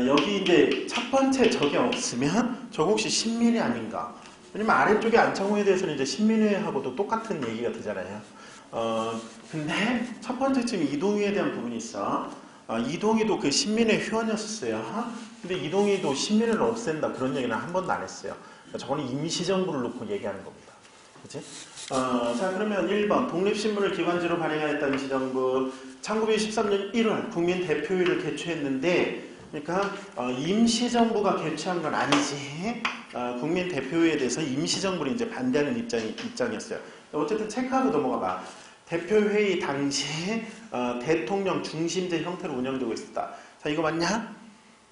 여기 이제 첫 번째 적이 없으면 저거 혹시 신민회 아닌가? 왜냐면 아래쪽에 안창호에 대해서는 이제 신민회하고도 똑같은 얘기가 되잖아요. 근데 첫 번째 지금 이동희에 대한 부분이 있어. 이동희도 그 신민회 회원이었어요. 근데 이동희도 신민회를 없앤다 그런 얘기는 한 번도 안 했어요. 저거는 임시정부를 놓고 얘기하는 겁니다. 그치? 자, 그러면 1번 독립신문을 기관지로 발행하였다 임시정부. 1923년 1월 국민대표회를 개최했는데, 그러니까 임시정부가 개최한 건 아니지. 국민대표회에 대해서 임시정부를 이제 반대하는 입장이었어요. 어쨌든 체크하고 넘어가 봐. 대표회의 당시 대통령 중심제 형태로 운영되고 있었다. 자, 이거 맞냐?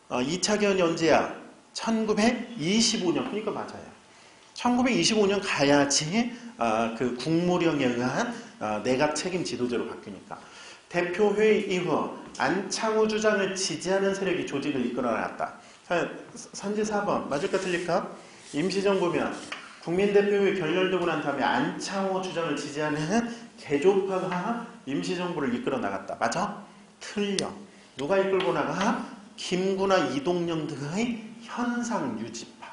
2차 개헌이 언제야? 1925년. 그러니까 맞아요. 1925년 가야지 그 국무령에 의한 내각 책임 지도제로 바뀌니까. 대표회의 이후 안창호 주장을 지지하는 세력이 조직을 이끌어 나갔다. 자, 선지 4번 맞을까 틀릴까? 임시정부면 국민대표회의 결렬되고 난 다음에 안창호 주장을 지지하는 개조파가 임시정부를 이끌어 나갔다. 맞아? 틀려. 누가 이끌고 나가? 김구나 이동영 등의 현상 유지파.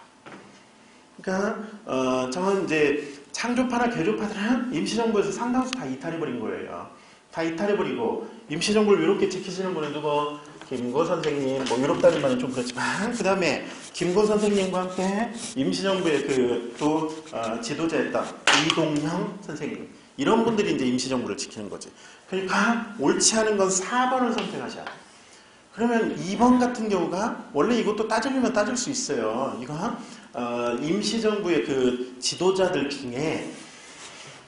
그러니까 저는 이제 창조파나 개조파들은 임시정부에서 상당수 다 이탈해버린 거예요. 다 이탈해버리고 임시정부를 이렇게 지키시는 분은 누구? 김구 선생님, 뭐 이렇다는 말은 좀 그렇지만 그 다음에 김구 선생님과 함께 임시정부의 또 지도자였던 이동영 선생님, 이런 분들이 이제 임시정부를 지키는 거지. 그러니까 옳지 않은 건 4번을 선택하셔야 돼. 그러면 2번 같은 경우가 원래 이것도 따지면 따질 수 있어요. 이거 임시정부의 그 지도자들 중에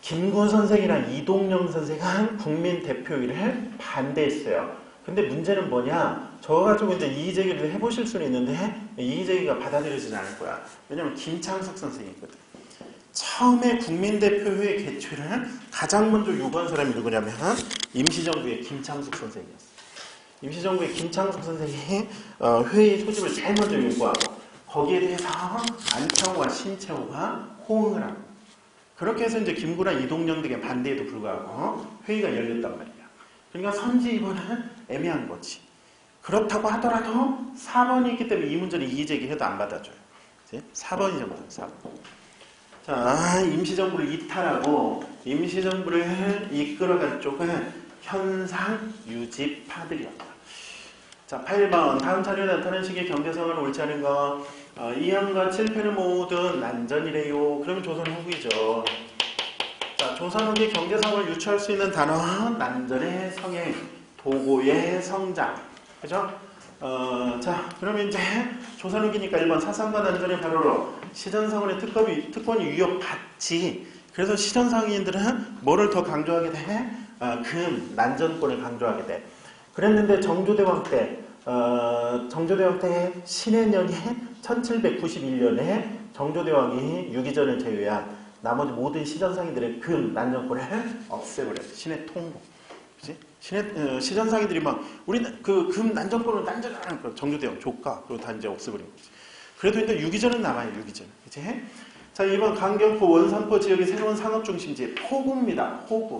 김구 선생이랑 이동영 선생은 국민대표회를 반대했어요. 근데 문제는 뭐냐? 저거 가지고 이제 이의제기를 해보실 수는 있는데 이의제기가 받아들여지지 않을 거야. 왜냐면 김창석 선생이거든. 처음에 국민대표회 개최를 가장 먼저 요구한 사람이 누구냐면 임시정부의 김창석 선생이었어. 임시정부의 김창석 선생이 회의 소집을 제일 먼저 요구하고 거기에 대해서 안창호와 신채호가 호응을 하고, 그렇게 해서 이제 김구나 이동영 등의 반대에도 불구하고 회의가 열렸단 말이야. 그러니까 선지 2번은 애매한 거지. 그렇다고 하더라도 4번이 있기 때문에 이 문제를 이의제기해도 안 받아줘요. 그치? 4번이 정답. 4번. 자, 임시정부를 이탈하고 임시정부를 이끌어간 쪽은 현상 유지파들이었다. 자, 8번. 다음 자료에 나타난 식의 경제성은 옳지 않은 거. 2항과 7편은 모두 난전이래요. 그러면 조선 후기죠. 자, 조선 후기 경제성을 유추할 수 있는 단어. 난전의 성행, 도고의 성장. 그죠? 자, 그러면 이제 조선 후기니까 1번 사상과 난전의 발효로 시전상원의 특권이 위협받지. 그래서 시전상인들은 뭐를 더 강조하게 돼? 난전권을 강조하게 돼. 그랬는데 정조대왕 때 신해년이 1791년에 정조대왕이 유기전을 제외한 나머지 모든 시전상인들의 난전권을 없애버려요. 신해 통보. 그치? 시전상인들이 막 우리는 난전권을 난전하는 거 정조대왕 조카 그리고 다 이제 없애버린 거지. 그래도 이제 유기전은 남아요. 유기전. 그치? 자, 이번 강경포 원산포 지역의 새로운 상업중심지 포구입니다. 포구.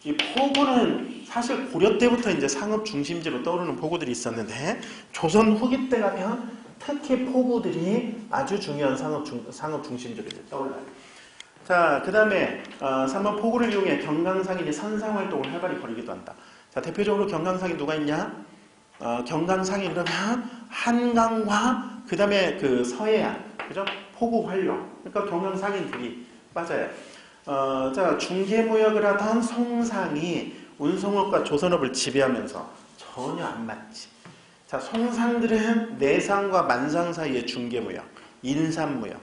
이 포구는 사실 고려 때부터 이제 상업 중심지로 떠오르는 포구들이 있었는데 조선 후기 때 가면 특히 포구들이 아주 중요한 상업 중심지로 이제 떠올라요. 자, 그 다음에 3번 포구를 이용해 경강상인이 선상활동을 활발히 벌이기도 한다. 자, 대표적으로 경강상인 누가 있냐? 경강상인 그러면 한강과 그 다음에 그 서해안, 그죠? 포구 활용. 그러니까 경강상인들이 맞아요. 자, 중개무역을 하던 송상이 운송업과 조선업을 지배하면서 전혀 안 맞지. 자, 송상들은 내상과 만상 사이의 중개무역, 인삼무역.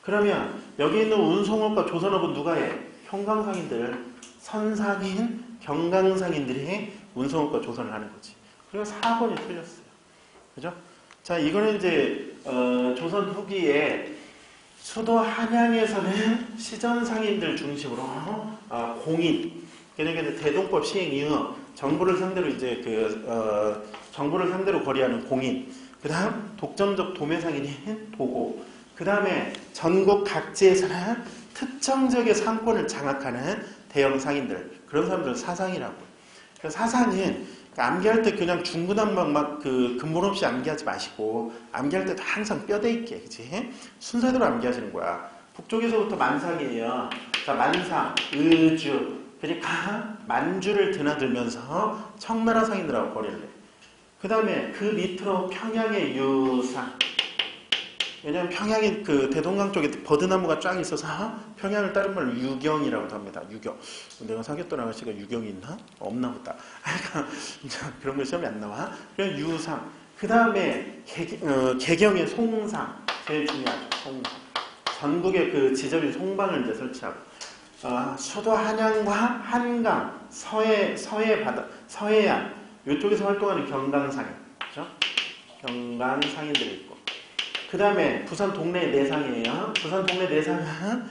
그러면 여기 있는 운송업과 조선업은 누가 해? 형강상인들, 선상인, 경강상인들이 운송업과 조선을 하는 거지. 그리고 4번이 틀렸어요. 그죠? 자, 이거는 이제 조선 후기에 수도 한양에서는 시전상인들 중심으로 공인, 그러니까 대동법 시행 이후 정부를 상대로 이제 정부를 상대로 거래하는 공인, 그 다음 독점적 도매상인인 도고, 그 다음에 전국 각지에서는 특정적의 상권을 장악하는 대형 상인들, 그런 사람들은 사상이라고. 그래서 사상은 암기할 때 그냥 중구난방 막 그 근본 없이 암기하지 마시고, 암기할 때도 항상 뼈대 있게, 그치? 순서대로 암기하시는 거야. 북쪽에서부터 만상이에요. 자, 만상, 의주, 그러니까 만주를 드나들면서 청나라 상인들하고 거래를 해. 그 다음에 그 밑으로 평양의 유상. 왜냐면 평양이 그 대동강 쪽에 버드나무가 쫙 있어서 평양을 다른 말로 유경이라고도 합니다. 유경. 내가 사귀었던 아가씨가 유경이 있나? 없나 보다. 그런 거 시험이 안 나와. 그냥 유상. 그 다음에 개경의 송상. 제일 중요하죠. 송상. 전국에 그 지점인 송방을 이제 설치하고. 수도 한양과 한강, 서해 바다, 서해안. 이쪽에서 활동하는 경강상인. 그죠? 경강상인들이 있고. 그 다음에 부산 동네 내상이에요. 부산 동네 내상은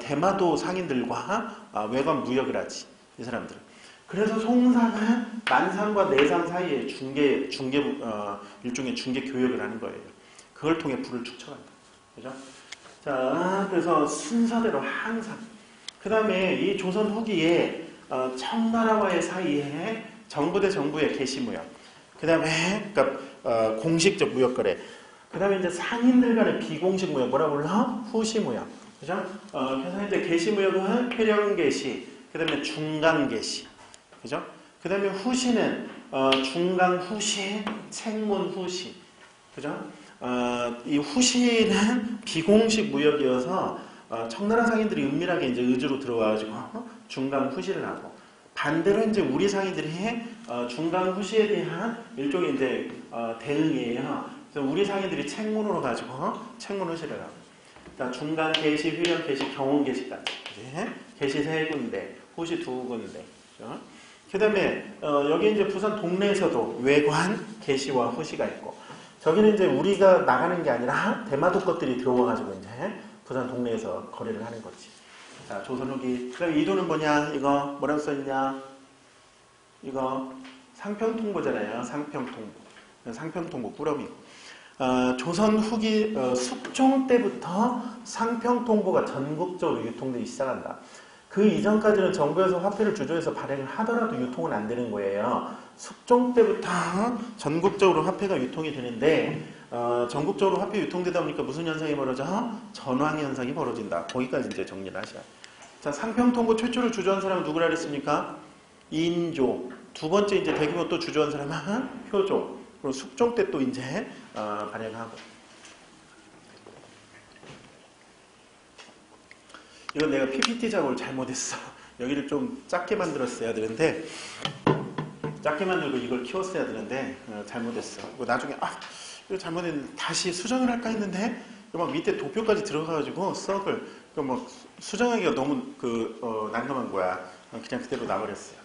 대마도 상인들과 외관 무역을 하지. 이 사람들은. 그래서 송상은 만상과 내상 사이에 일종의 중개 교역을 하는 거예요. 그걸 통해 부를 축척한다. 그죠? 자, 그래서 순서대로 항상. 그 다음에 이 조선 후기에 청나라와의 사이에 정부 대 정부의 개시무역. 그 다음에 그러니까 공식적 무역거래. 그 다음에 이제 상인들 간의 비공식 무역, 뭐라고 불러? 후시무역. 그죠? 그래서 이제 개시무역은 회령개시, 그 다음에 중간개시. 그죠? 그 다음에 후시는, 중간후시, 책문후시. 그죠? 이 후시는 비공식 무역이어서, 청나라 상인들이 은밀하게 이제 의주로 들어와가지고, 중간후시를 하고, 반대로 이제 우리 상인들이, 중간후시에 대한 일종의 이제, 대응이에요. 우리 상인들이 책문으로 가지고 책문 후시를 하고, 자, 중간 개시, 휘령 개시, 경원 개시까지. 개시 3군데, 후시 2군데. 그 다음에 여기 이제 부산 동네에서도 외관 개시와 후시가 있고, 저기는 이제 우리가 나가는 게 아니라 대마도 것들이 들어와가지고 이제 부산 동네에서 거래를 하는 거지. 자, 조선 후기. 그 다음에 이 돈은 뭐냐? 이거 뭐라고 써있냐? 이거 상평통보잖아요. 상평통보. 상평통보 꾸러미고. 조선 후기 숙종 때부터 상평통보가 전국적으로 유통되기 시작한다. 그 이전까지는 정부에서 화폐를 주조해서 발행을 하더라도 유통은 안 되는 거예요. 숙종 때부터 전국적으로 화폐가 유통이 되는데, 전국적으로 화폐 유통되다 보니까 무슨 현상이 벌어져? 전황 현상이 벌어진다. 거기까지 이제 정리를 하셔야 돼요. 자, 상평통보 최초로 주조한 사람은 누구라 그랬습니까? 인조. 두 번째 이제 대규모 또 주조한 사람은 효조. 그리고 숙종 때 또 이제 발행하고. 이건 내가 PPT 작업을 잘못했어. 여기를 좀 작게 만들었어야 되는데, 작게 만들고 이걸 키웠어야 되는데 잘못했어. 나중에 이거 잘못했는데 다시 수정을 할까 했는데 막 밑에 도표까지 들어가가지고 썩을 막 수정하기가 너무 난감한 거야. 그냥 그대로 놔버렸어요.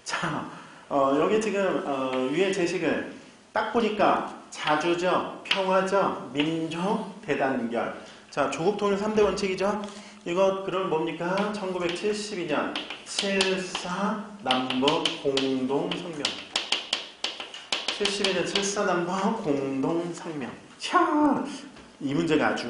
자, 여기 지금 위에 제식은 딱 보니까 자주적, 평화적, 민족, 대단결. 자, 조국 통일 3대 원칙이죠. 이거 그럼 뭡니까? 1972년 7.4 남북 공동성명. 72년 7.4 남북 공동성명. 차, 이 문제가 아주.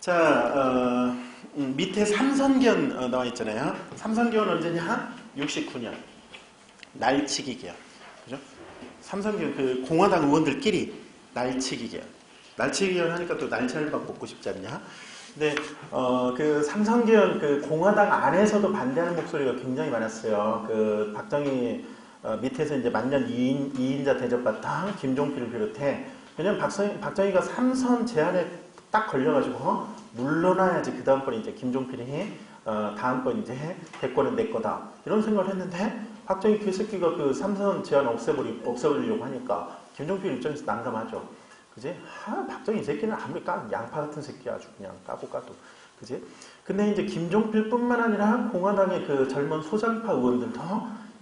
자, 밑에 삼선견 나와 있잖아요. 삼선견 언제냐? 69년. 날치기 개헌. 그죠? 삼선견 그 공화당 의원들끼리 날치기 개헌. 날치기 개헌 하니까 또 날치알밥 먹고 싶지 않냐? 근데 그 삼선개헌 그 공화당 안에서도 반대하는 목소리가 굉장히 많았어요. 그 박정희 밑에서 이제 만년 2인자 대접받던 김종필을 비롯해, 왜냐면 박정희가 삼선 제안에 딱 걸려가지고 물러나야지 그 다음번에 이제 김종필이 다음번 이제 대권은 내 거다 이런 생각을 했는데, 박정희 개새끼가 그 삼선 제안 없애버리려고 하니까 김종필 입장에서 난감하죠. 그지? 박정희 이 새끼는 아무리 양파 같은 새끼야. 아주 그냥 까고. 그지? 근데 이제 김종필뿐만 아니라 공화당의 그 젊은 소장파 의원들도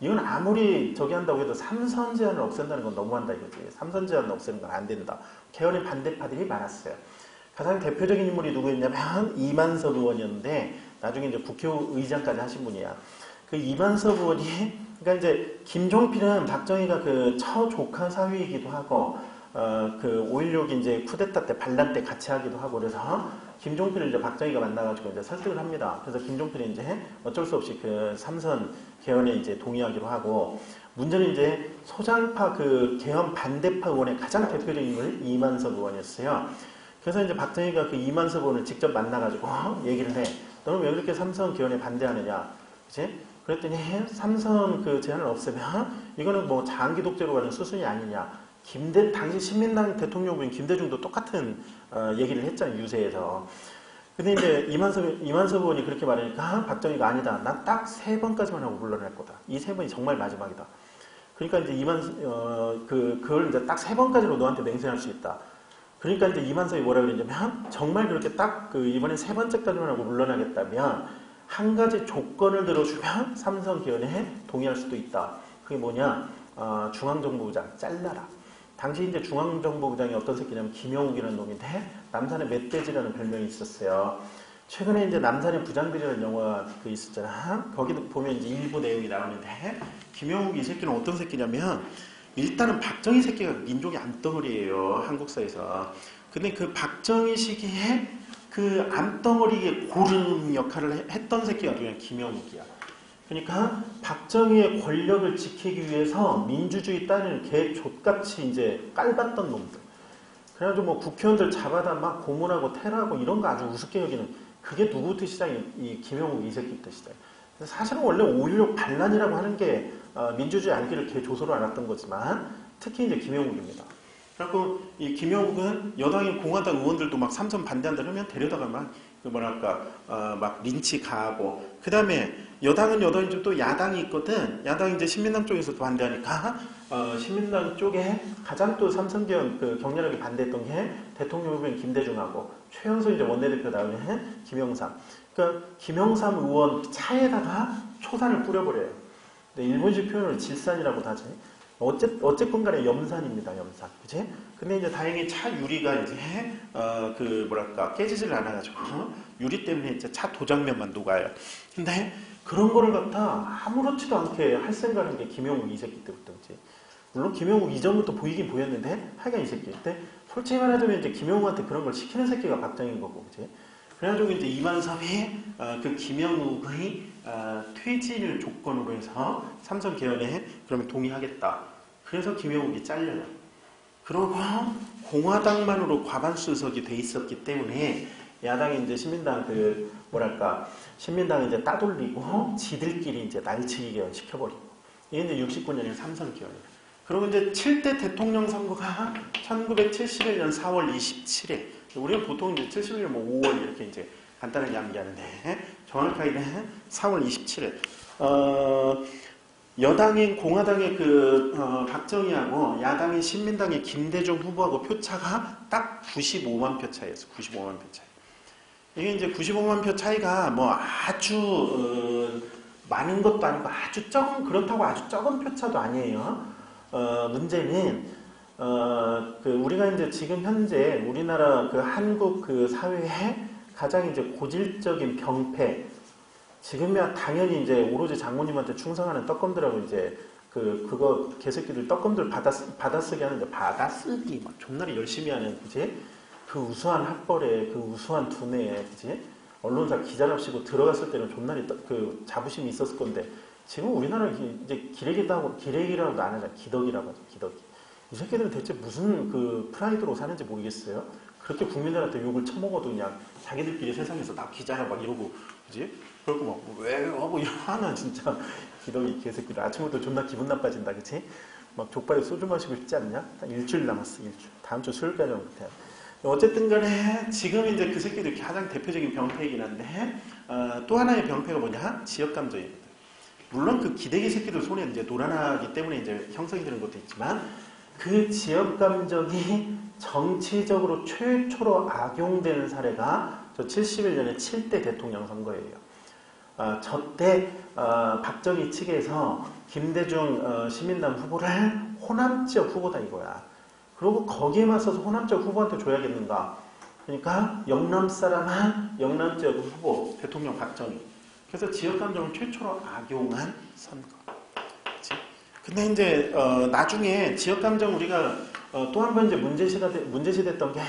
이건 아무리 저기 한다고 해도 삼선 제한을 없앤다는 건 너무한다 이거지. 삼선 제한을 없애는 건 안 된다. 개헌의 반대파들이 많았어요. 가장 대표적인 인물이 누구였냐면 이만섭 의원이었는데, 나중에 이제 국회의장까지 하신 분이야. 그 이만섭 의원이 그러니까 이제 김종필은 박정희가 그 처조카 사위이기도 하고 그 5.16 이제 쿠데타 때 반란 때 같이 하기도 하고 그래서 김종필을 이제 박정희가 만나가지고 이제 설득을 합니다. 그래서 김종필이 이제 어쩔 수 없이 그 삼선 개헌에 이제 동의하기로 하고 문제는 이제 소장파 그 개헌 반대파 의원의 가장 대표적인 인물 이만석 의원이었어요. 그래서 이제 박정희가 그 이만석 의원을 직접 만나가지고 얘기를 해. 너는 왜 그렇게 삼선 개헌에 반대하느냐? 그치? 그랬더니 삼선 그 제한을 없애면 이거는 뭐 장기 독재로 가는 수순이 아니냐. 당시 신민당 대통령 후보인 김대중도 똑같은 얘기를 했잖아요. 유세에서. 근데 이제 이만석 의원이 그렇게 말하니까 박정희가 아니다. 난 딱 3번까지만 하고 물러날 거다. 이 3번이 정말 마지막이다. 그러니까 이제 그걸 이제 딱 3번까지로 너한테 맹세할 수 있다. 그러니까 이제 이만석이 뭐라 그랬냐면 정말 그렇게 딱 그 이번에 3번째까지만 하고 물러나겠다면 한 가지 조건을 들어주면 삼선 개헌에 동의할 수도 있다. 그게 뭐냐? 중앙정보부장 잘라라. 당시 이제 중앙정보부장이 어떤 새끼냐면 김영욱이라는 놈인데 남산의 멧돼지라는 별명이 있었어요. 최근에 이제 남산의 부장들이라는 영화 그 있었잖아. 거기 보면 이제 일부 내용이 나오는데 김영욱 이 새끼는 어떤 새끼냐면 일단은 박정희 새끼가 민족의 암덩어리예요. 한국사에서. 근데 그 박정희 시기에 그 암덩어리의 고름 역할을 했던 새끼가 그냥 김영욱이야. 그러니까 박정희의 권력을 지키기 위해서 민주주의 따위를 개 족같이 이제 깔봤던 놈들. 그래가지고 뭐 국회의원들 잡아다 막 고문하고 테러하고 이런 거 아주 우습게 여기는 그게 누구부터 시작이 이 김영욱 이 새끼부터 시작. 사실은 원래 5.16 반란이라고 하는 게 민주주의 안기를 개 조소로 알았던 거지만 특히 이제 김영욱입니다. 그래갖고 이 김영욱은 여당인 공화당 의원들도 막 삼선 반대한다 그러면 데려다가 막 그 뭐랄까 막 린치 가하고 그 다음에 여당은 여당이지만 또 야당이 있거든. 야당이 이제 신민당 쪽에서도 반대하니까 신민당 쪽에 가장 또 삼선 개헌 그 격렬하게 반대했던 게 대통령 후보인 김대중하고 최연소 이제 원내대표 다음에 김영삼. 그러니까 김영삼 의원 차에다가 초산을 뿌려버려요. 일본식 표현으로 질산이라고 하지. 어쨌건 간에 염산입니다, 염산. 그치? 근데 이제 다행히 차 유리가 이제, 그 뭐랄까, 깨지질 않아가지고, 유리 때문에 이제 차 도장면만 녹아요. 근데 그런 거를 갖다 아무렇지도 않게 할 생각인 게 김영욱 이 새끼 때부터지. 물론 김영욱 이전부터 보이긴 보였는데, 하여간 이 새끼. 근데 솔직히 말하자면 이제 김영욱한테 그런 걸 시키는 새끼가 박정희인 거고, 그치? 그래가지고 이제 이만섭이 그 김영욱의 퇴진을 조건으로 해서 삼선 개헌에 그러면 동의하겠다. 그래서 김영욱이 잘려요. 그러고 공화당만으로 과반수석이 돼 있었기 때문에 야당이 이제 신민당 그 뭐랄까 신민당 이제 따돌리고 지들끼리 이제 날치기 개헌 시켜버리고 이게 이제 69년에 삼선 개헌이에요. 그리고 이제 7대 대통령 선거가 1971년 4월 27일. 우리는 보통 이제 71년 뭐 5월 이렇게 이제 간단하게 암기하는데 정확하게는 4월 27일. 여당인 공화당의 그 박정희하고 야당인 신민당의 김대중 후보하고 표차가 딱 95만 표 차이였어. 95만 표 차이. 이게 이제 95만 표 차이가 뭐 아주 많은 것도 아니고 아주 적은 그렇다고 아주 적은 표 차도 아니에요. 문제는 그 우리가 이제 지금 현재 우리나라 그 한국 그 사회에 가장 이제 고질적인 병폐 지금이야 당연히 이제 오로지 장모님한테 충성하는 떡검들하고 이제 그거 개새끼들 떡검들 받아쓰기 하는데 받아쓰기 막 존나리 열심히 하는 그지 그 우수한 학벌에 그 우수한 두뇌에 그지 언론사 기자랍시고 들어갔을 때는 존나리 그 자부심이 있었을 건데 지금 우리나라 이제 기레기라고도 안 하잖아 기덕이라고 하죠 기덕이 이 새끼들은 대체 무슨 그 프라이드로 사는지 모르겠어요. 그렇게 국민들한테 욕을 처먹어도 그냥 자기들끼리 세상에서 나 기자야 막 이러고 그지? 그러고 막 왜 하고 이러나 진짜 기덕이 개새끼들 아침부터 존나 기분 나빠진다 그치? 막 족발에 소주 마시고 싶지 않냐? 딱 일주일 남았어 일주일. 다음 주 수요일까지 못해. 어쨌든 간에 지금 이제 그 새끼들 가장 대표적인 병폐이긴 한데 또 하나의 병폐가 뭐냐? 지역감정이거든. 물론 그 기대기 새끼들 손에 이제 놀아나기 때문에 이제 형성이 되는 것도 있지만 그 지역감정이 정치적으로 최초로 악용되는 사례가 저 71년에 7대 대통령 선거예요. 저때 박정희 측에서 김대중 신민당 후보를 호남지역 후보다 이거야. 그리고 거기에 맞서서 호남지역 후보한테 줘야겠는가. 그러니까 영남 사람은 영남지역 후보 대통령 박정희. 그래서 지역감정을 최초로 악용한 선거. 근데 이제 나중에 지역감정 우리가 또 한 번 이제 문제시됐던 게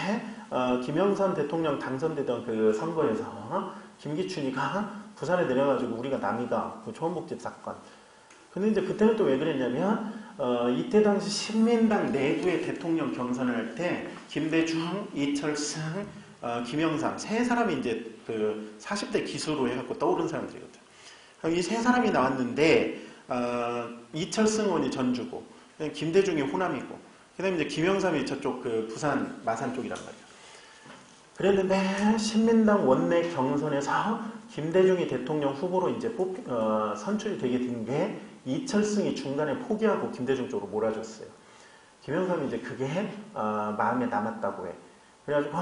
김영삼 대통령 당선되던 그 선거에서 김기춘이가 부산에 내려가지고 우리가 남이가 그 초원복집 사건. 근데 이제 그때는 또 왜 그랬냐면 이때 당시 신민당 내부의 대통령 경선을 할 때 김대중, 이철승, 김영삼 세 사람이 이제 그 40대 기수로 해갖고 떠오른 사람들이거든. 이 세 사람이 나왔는데 이철승 의원이 전주고, 김대중이 호남이고, 그다음에 이제 김영삼이 저쪽 그 부산 마산 쪽이란 말이야. 그랬는데 신민당 원내 경선에서 김대중이 대통령 후보로 이제 선출이 되게 된 게 이철승이 중간에 포기하고 김대중 쪽으로 몰아줬어요. 김영삼이 이제 그게 마음에 남았다고 해. 그래가지고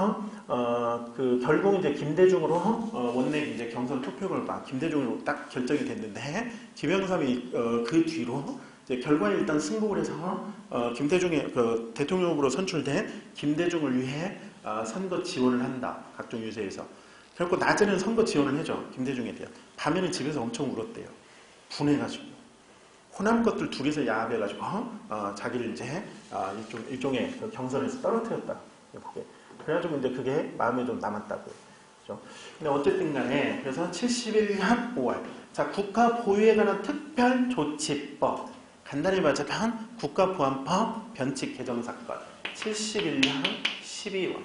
그 결국 이제 김대중으로 원내 이제 경선 투표를 김대중으로 딱 결정이 됐는데 김영삼이 그 뒤로 이제 결과에 일단 승복을 해서 김대중의 그 대통령 후보로 선출된 김대중을 위해 선거 지원을 한다. 각종 유세에서. 그래갖고 낮에는 선거 지원을 해줘. 김대중에 대한. 밤에는 집에서 엄청 울었대요. 분해가지고. 호남 것들 둘이서 야합해가지고 자기를 이제 일종의 그 경선에서 떨어뜨렸다. 그게. 그래가지고 이제 그게 마음에 좀 남았다고요. 그죠? 근데 어쨌든 간에 그래서 71년 5월. 자, 국가보유에 관한 특별조치법. 간단히 말하자면 국가보안법 변칙 개정 사건. 71년 12월.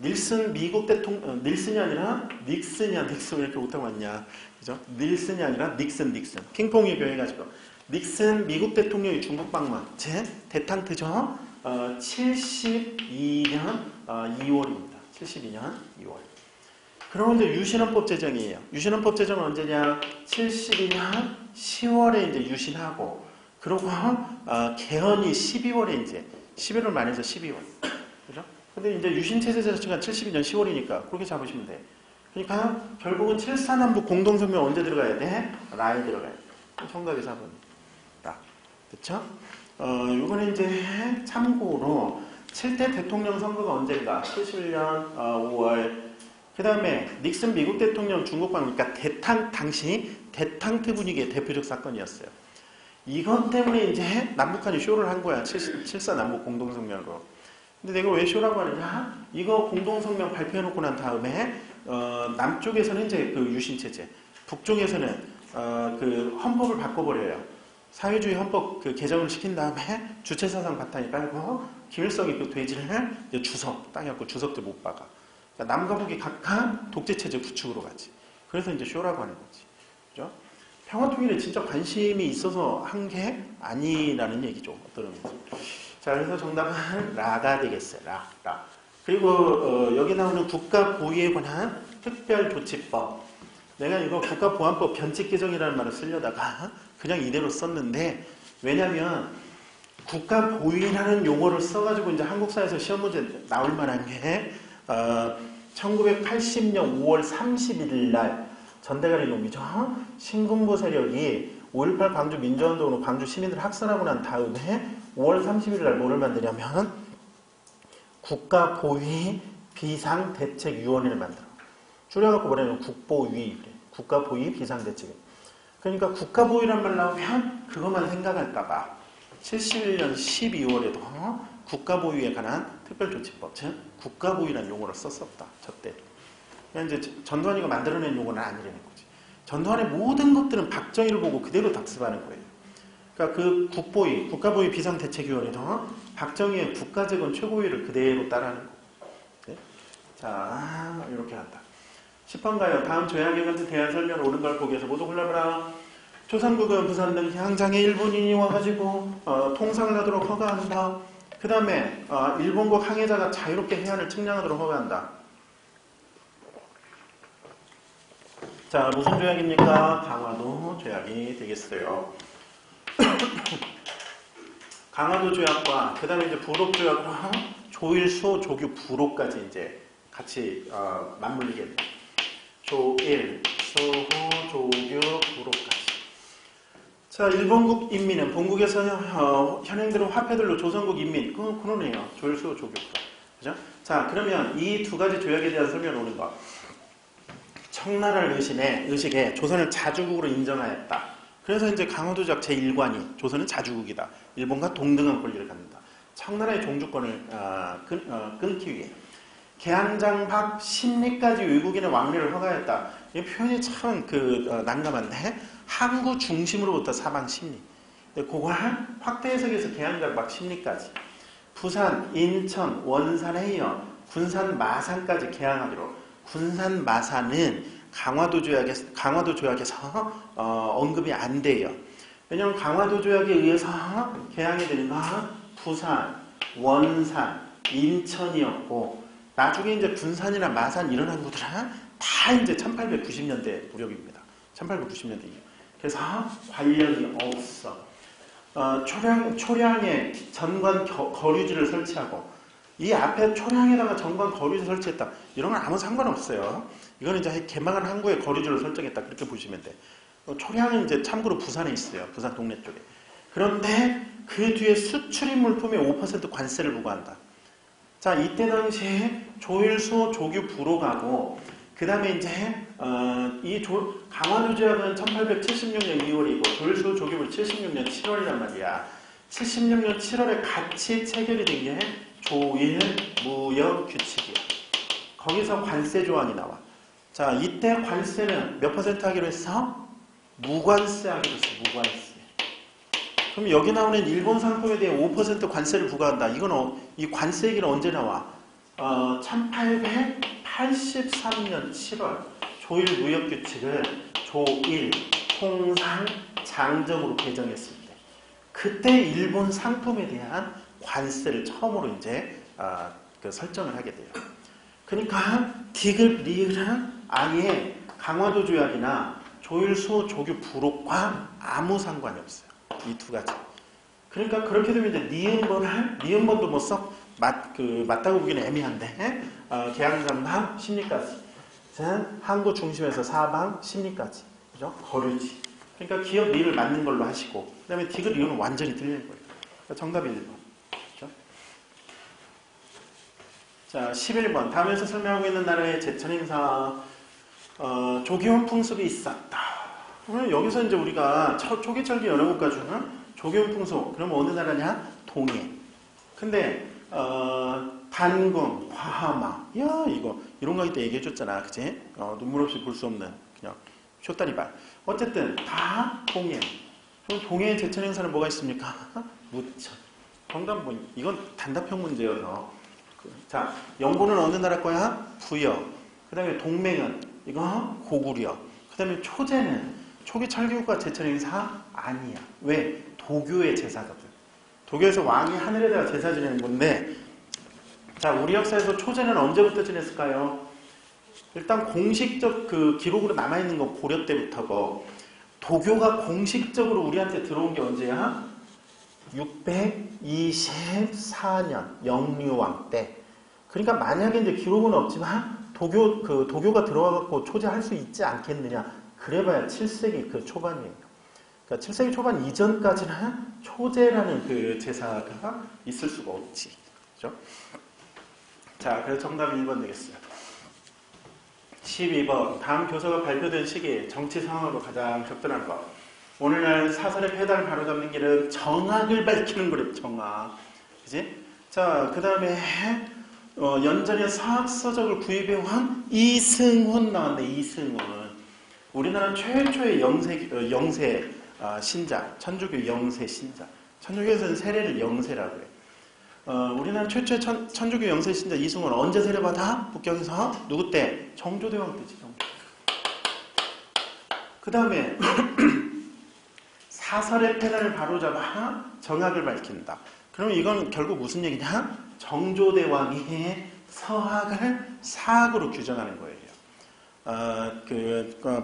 닐슨 미국 대통령, 닐슨이 아니라 닉슨이야. 닉슨 왜 이렇게 못하고 왔냐. 그죠? 닐슨이 아니라 닉슨. 핑퐁 외교해가지고. 닉슨 미국 대통령이 중국 방문. 제 대탕트죠. 72년 2월입니다. 72년 2월. 그러면 이제 유신헌법 제정이에요. 유신헌법 제정은 언제냐? 72년 10월에 이제 유신하고, 그리고 개헌이 12월에 이제 11월 말에서 12월. 그죠? 근데 이제 유신체제 자체가 72년 10월이니까 그렇게 잡으시면 돼. 그러니까 결국은 7.4남북 공동성명 언제 들어가야 돼? 라에 들어가야 돼. 청각에서 한번 딱. 그쵸? 요거는 이제 참고로 7대 대통령 선거가 언제인가? 71년 5월. 그 다음에 닉슨 미국 대통령 중국 방문. 그러니까 당시 대탕트 분위기의 대표적 사건이었어요. 이것 때문에 이제 남북한이 쇼를 한 거야. 7.4 남북 공동성명으로. 근데 내가 왜 쇼라고 하느냐? 이거 공동성명 발표해놓고 난 다음에 남쪽에서는 이제 그 유신체제, 북쪽에서는 그 헌법을 바꿔버려요. 사회주의 헌법 그 개정을 시킨 다음에 주체사상 바탕에 깔고 김일성이 그 돼지를 이제 주석 땅이었고 주석들 못 박아. 그러니까 남과 북이 각각 독재체제 구축으로 가지. 그래서 이제 쇼라고 하는 거지. 그죠? 평화통일에 진짜 관심이 있어서 한 게 아니라는 얘기죠. 어떤 의미에서. 자, 그래서 정답은 라가 되겠어요. 라. 그리고 여기 나오는 국가보위에 관한 특별조치법. 내가 이거 국가보안법 변칙 개정이라는 말을 쓰려다가 그냥 이대로 썼는데, 왜냐면 국가보위라는 용어를 써가지고 이제 한국사에서 시험 문제 나올 만한 게 1980년 5월 31일 날 전대가리 놈이죠. 신군부 세력이 5.18 광주 민주화운동으로 광주 시민들 학살하고 난 다음에 5월 30일 날 뭐를 만드냐면 국가보위 비상대책위원회를 만들어. 줄여갖고 뭐냐면 국보위. 국가보위 비상대책. 그러니까 국가보위란 말 나오면 그것만 생각할까봐 71년 12월에도 국가보위에 관한 특별조치법, 즉 국가보위라는 용어를 썼었다. 저때. 이제 전두환이가 만들어낸 용어는 아니라는 거지. 전두환의 모든 것들은 박정희를 보고 그대로 답습하는 거예요. 그러니까 그 국보위, 국가보위 비상대책위원회도 박정희의 국가재건 최고위를 그대로 따라하는 거예요. 네? 자, 이렇게 한다. 10번 가요. 다음 조약에 관한 대안 설명 오는 걸 보기 위해서 모두 골라보라. 조선국은 부산 등 향장에 일본인이 와가지고 통상을 하도록 허가한다. 그 다음에 일본국 항해자가 자유롭게 해안을 측량하도록 허가한다. 자, 무슨 조약입니까? 강화도 조약이 되겠어요. 강화도 조약과 그 다음에 이제 부록 조약으로 조일, 수, 조규, 부록까지 이제 같이 맞물리게 됩니다. 조일, 수호, 조규, 부록까지. 자, 일본국 인민은 본국에서 현행되는 화폐들로 조선국 인민, 그러네요. 조일, 수호, 조규, 부록. 그죠? 자, 그러면 이 두 가지 조약에 대한 설명 오는 거. 청나라를 의식에 조선을 자주국으로 인정하였다. 그래서 이제 강화도지역 제1관이 조선은 자주국이다. 일본과 동등한 권리를 갖는다. 청나라의 종주권을 끊기 위해 개항장박 심리까지 외국인의 왕래를 허가했다. 이 표현이 참 난감한데 항구 중심으로부터 사방 심리. 그걸 확대 해석해서 개항장박 심리까지 부산, 인천, 원산에 이어 군산, 마산까지 개항하기로. 군산, 마산은 강화도 조약에서 언급이 안 돼요. 왜냐하면 강화도 조약에 의해서 개항이 되는 건 부산, 원산, 인천이었고 나중에 이제 군산이나 마산 이런 항구들은 다 이제 1890년대 무렵입니다. 1890년대 이후. 그래서 관련이 없어. 초량에 전관 거류지를 설치하고 이 앞에 초량에다가 전관 거류지 설치했다. 이런 건 아무 상관없어요. 이거는 이제 개망한 항구에 거류지를 설정했다. 그렇게 보시면 돼. 초량은 이제 참고로 부산에 있어요. 부산 동네 쪽에. 그런데 그 뒤에 수출입 물품에 5% 관세를 부과한다. 자, 이때 당시에 조일소 조규 부로가고 그 다음에 이제 강화도 조약은 1876년 2월이고 조일소 조규부는 76년 7월이란 말이야. 76년 7월에 같이 체결이 된 게 조일 무역 규칙이야. 거기서 관세 조항이 나와. 자, 이때 관세는 몇 퍼센트 하기로 했어? 무관세 하기로 했어. 무관세. 그럼 여기 나오는 일본 상품에 대해 5% 관세를 부과한다. 이 관세 얘기는 언제 나와? 1883년 7월 조일 무역규칙을 조일 통상 장정으로 개정했습니다. 그때 일본 상품에 대한 관세를 처음으로 이제 설정을 하게 돼요. 그러니까 디귿, 리을은 아예 강화도 조약이나 조일소 조규 부록과 아무 상관이 없어요. 이 두 가지. 그러니까 그렇게 되면 이제 니은번도 뭐 썩 맞다고 보기는 애매한데 개항장방 심리까지. 항구 중심에서 사방 심리까지. 그죠? 거류지. 그러니까 기업 리를 맞는 걸로 하시고 그 다음에 디귿 리을은 완전히 틀린 거예요. 그러니까 정답이 1번. 그죠? 자, 11번. 다음에서 설명하고 있는 나라의 제천 행사 조기원 풍습이 있었다. 그러면 여기서 이제 우리가 초기철기 여러 국가 중 조기원 풍속. 그럼 어느 나라냐? 동해. 근데 단궁, 화하마. 야, 이런 거 이때 얘기해 줬잖아. 그치? 눈물 없이 볼 수 없는 그냥 쇼다리발. 어쨌든 다 동해. 그럼 동해 제천 행사는 뭐가 있습니까? 무천. 정답 뭐 이건 단답형 문제여서. 자, 영고는 어느 나라 거야? 부여. 그 다음에 동맹은 이거 고구려. 그 다음에 초제는 초기 철기국가 제천 행사 아니야. 왜? 도교의 제사거든. 도교에서 왕이 하늘에다가 제사 지내는 건데, 자, 우리 역사에서 초제는 언제부터 지냈을까요? 일단 공식적 기록으로 남아있는 건 고려 때부터고, 도교가 공식적으로 우리한테 들어온 게 언제야? 624년 영유왕 때. 그러니까 만약에 이제 기록은 없지만 도교가 들어와갖고 초제할 수 있지 않겠느냐? 그래봐야 7세기 초반이에요. 그러니까 7세기 초반 이전까지는 초제라는 제사가 있을 수가 없지. 그죠? 자, 그래서 정답이 1번 되겠어요. 12번. 다음 교서가 발표된 시기, 정치 상황으로 가장 적절한 것. 오늘날 사설의 폐단을 바로잡는 길은 정학을 밝히는 거래, 정학. 그지? 자, 그 다음에, 연전의 사학서적을 구입해온 이승훈 나왔네, 이승훈. 우리나라 최초의 영세 신자, 천주교 영세 신자. 천주교에서는 세례를 영세라고 해요. 우리나라 최초의 천주교 영세 신자 이승훈 언제 세례받아? 북경에서 누구 때? 정조대왕 때지. 그 다음에 사설의 폐단을 바로잡아 정학을 밝힌다. 그러면 이건 결국 무슨 얘기냐? 정조대왕이 서학을 사학으로 규정하는 거예요.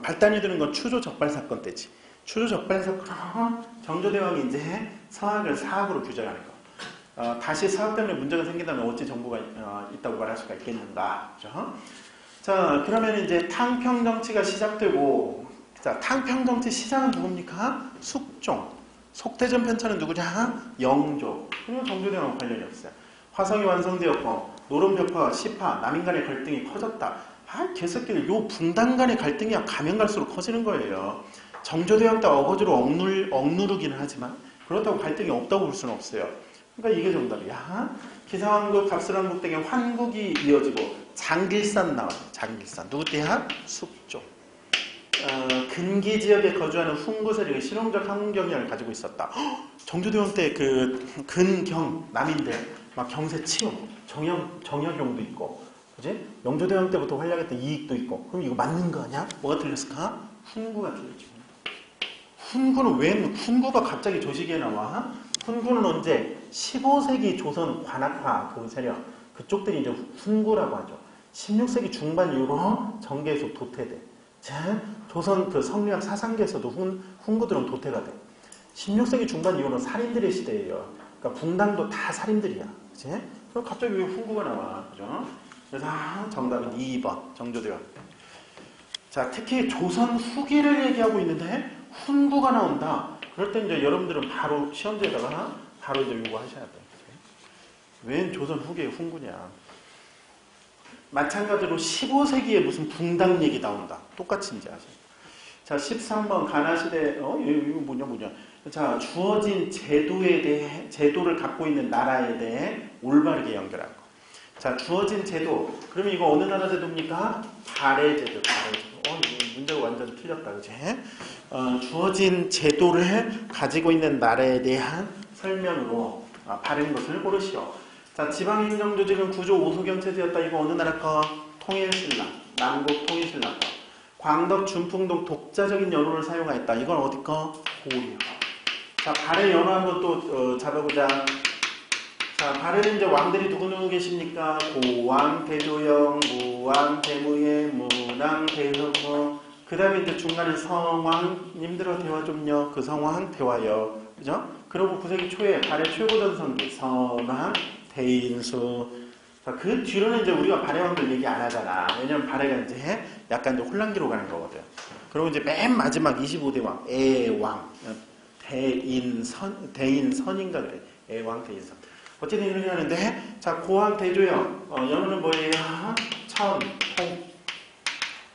발단이 되는 건 추조 적발 사건 때지. 추조 적발 사건으로 정조대왕이 이제 서학을 사학으로 규정하는 거. 다시 사학 때문에 문제가 생긴다면 어찌 정부가 있다고 말할 수가 있겠는가. 그죠? 자, 그러면 이제 탕평정치가 시작되고, 자, 탕평정치 시작은 누굽니까? 숙종. 속대전 편차는 누구냐? 영조. 그리고 정조대왕과 관련이 없어요. 화성이 완성되었고, 노론벽파, 시파, 남인 간의 갈등이 커졌다. 개새끼들, 요 분단 간의 갈등이 가면 갈수록 커지는 거예요. 정조대왕 때 어거지로 억누르기는 하지만 그렇다고 갈등이 없다고 볼 수는 없어요. 그러니까 이게 정답이야. 기사왕국, 갑슬왕국 등의 환국이 이어지고 장길산 나와요. 장길산. 누구 때야? 숙종. 근기 지역에 거주하는 훈구 세력이 실용적 항문 경향을 가지고 있었다. 정조대왕 때 그 근경 남인들 막 경세 치용, 정약용도 있고, 그지? 영조대왕 때부터 활약했던 이익도 있고. 그럼 이거 맞는 거 아니야? 뭐가 틀렸을까? 훈구가 틀렸지. 훈구는 왜 훈구가 갑자기 조식에 나와? 훈구는 언제? 15세기 조선 관악화 그 세력 그쪽들이 이제 훈구라고 하죠. 16세기 중반 이후로 정계에서 도태돼. 조선 그 성리학 사상계에서도 훈구들은 도태가 돼. 16세기 중반 이후로는 살인들의 시대예요. 그러니까 붕당도 다 살인들이야. 그치? 그럼 갑자기 왜 훈구가 나와? 그죠? 그래서 정답은 2번 정조대왕. 자, 특히 조선 후기를 얘기하고 있는데 훈구가 나온다. 그럴 때 이제 여러분들은 바로 시험지에다가 바로 이제 요거 하셔야 돼요. 웬 조선 후기의 훈구냐? 마찬가지로 15세기에 무슨 붕당 얘기 나온다. 똑같이 이제 하세요. 자, 13번 가나시대, 이거 뭐냐. 자, 주어진 제도를 갖고 있는 나라에 대해 올바르게 연결한 거. 자, 주어진 제도. 그러면 이거 어느 나라 제도입니까? 발해제도. 이거 문제가 완전 틀렸다. 그치? 주어진 제도를 가지고 있는 나라에 대한 설명으로 바른 것을 고르시오. 자, 지방행정조직은 구조 5소경 체제였다. 이거 어느 나라 거? 통일신라. 남국 통일신라 거. 광덕, 준풍동 독자적인 연호를 사용하였다. 이건 어디 거? 고려. 자, 발해 연호 한번 또 잡아보자. 자, 발해는 이제 왕들이 누구 계십니까? 고왕, 대조영, 무왕, 대무예, 문왕, 대흥무. 그 다음에 이제 중간에 성왕, 님들어 대화 좀요. 그 성왕, 대화요. 그죠? 그리고 9세기 초에 발해 최고 전성기, 선왕, 대인수. 자, 그 뒤로는 이제 우리가 발해왕들 얘기 안 하잖아. 왜냐면 발해가 이제 약간 이제 혼란기로 가는 거거든. 그리고 이제 맨 마지막 25대왕, 애왕, 대인선인가 그래. 애왕, 대인선. 어쨌든 이렇게 하는데, 자, 고왕, 대조영, 연호는 뭐예요? 천, 통.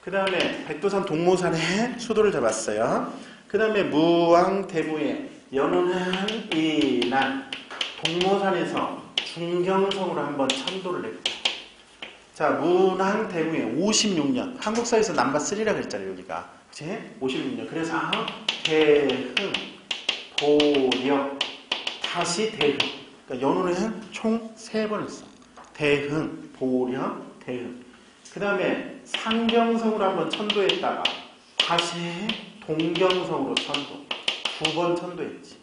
그 다음에 백두산 동모산에 수도를 잡았어요. 그 다음에 무왕, 대무예, 연호는 이난, 동모산에서 중경성으로 한번 천도를 냈고. 자, 문왕, 대무예, 56년. 한국사에서 넘버3라 그랬잖아요, 여기가. 그치? 56년. 그래서 대흥, 보력, 다시 대흥. 그러니까 연호는 총 3번 했어. 대흥, 보령, 대흥. 그 다음에 상경성으로 한번 천도했다가 다시 동경성으로 천도. 2번 천도했지.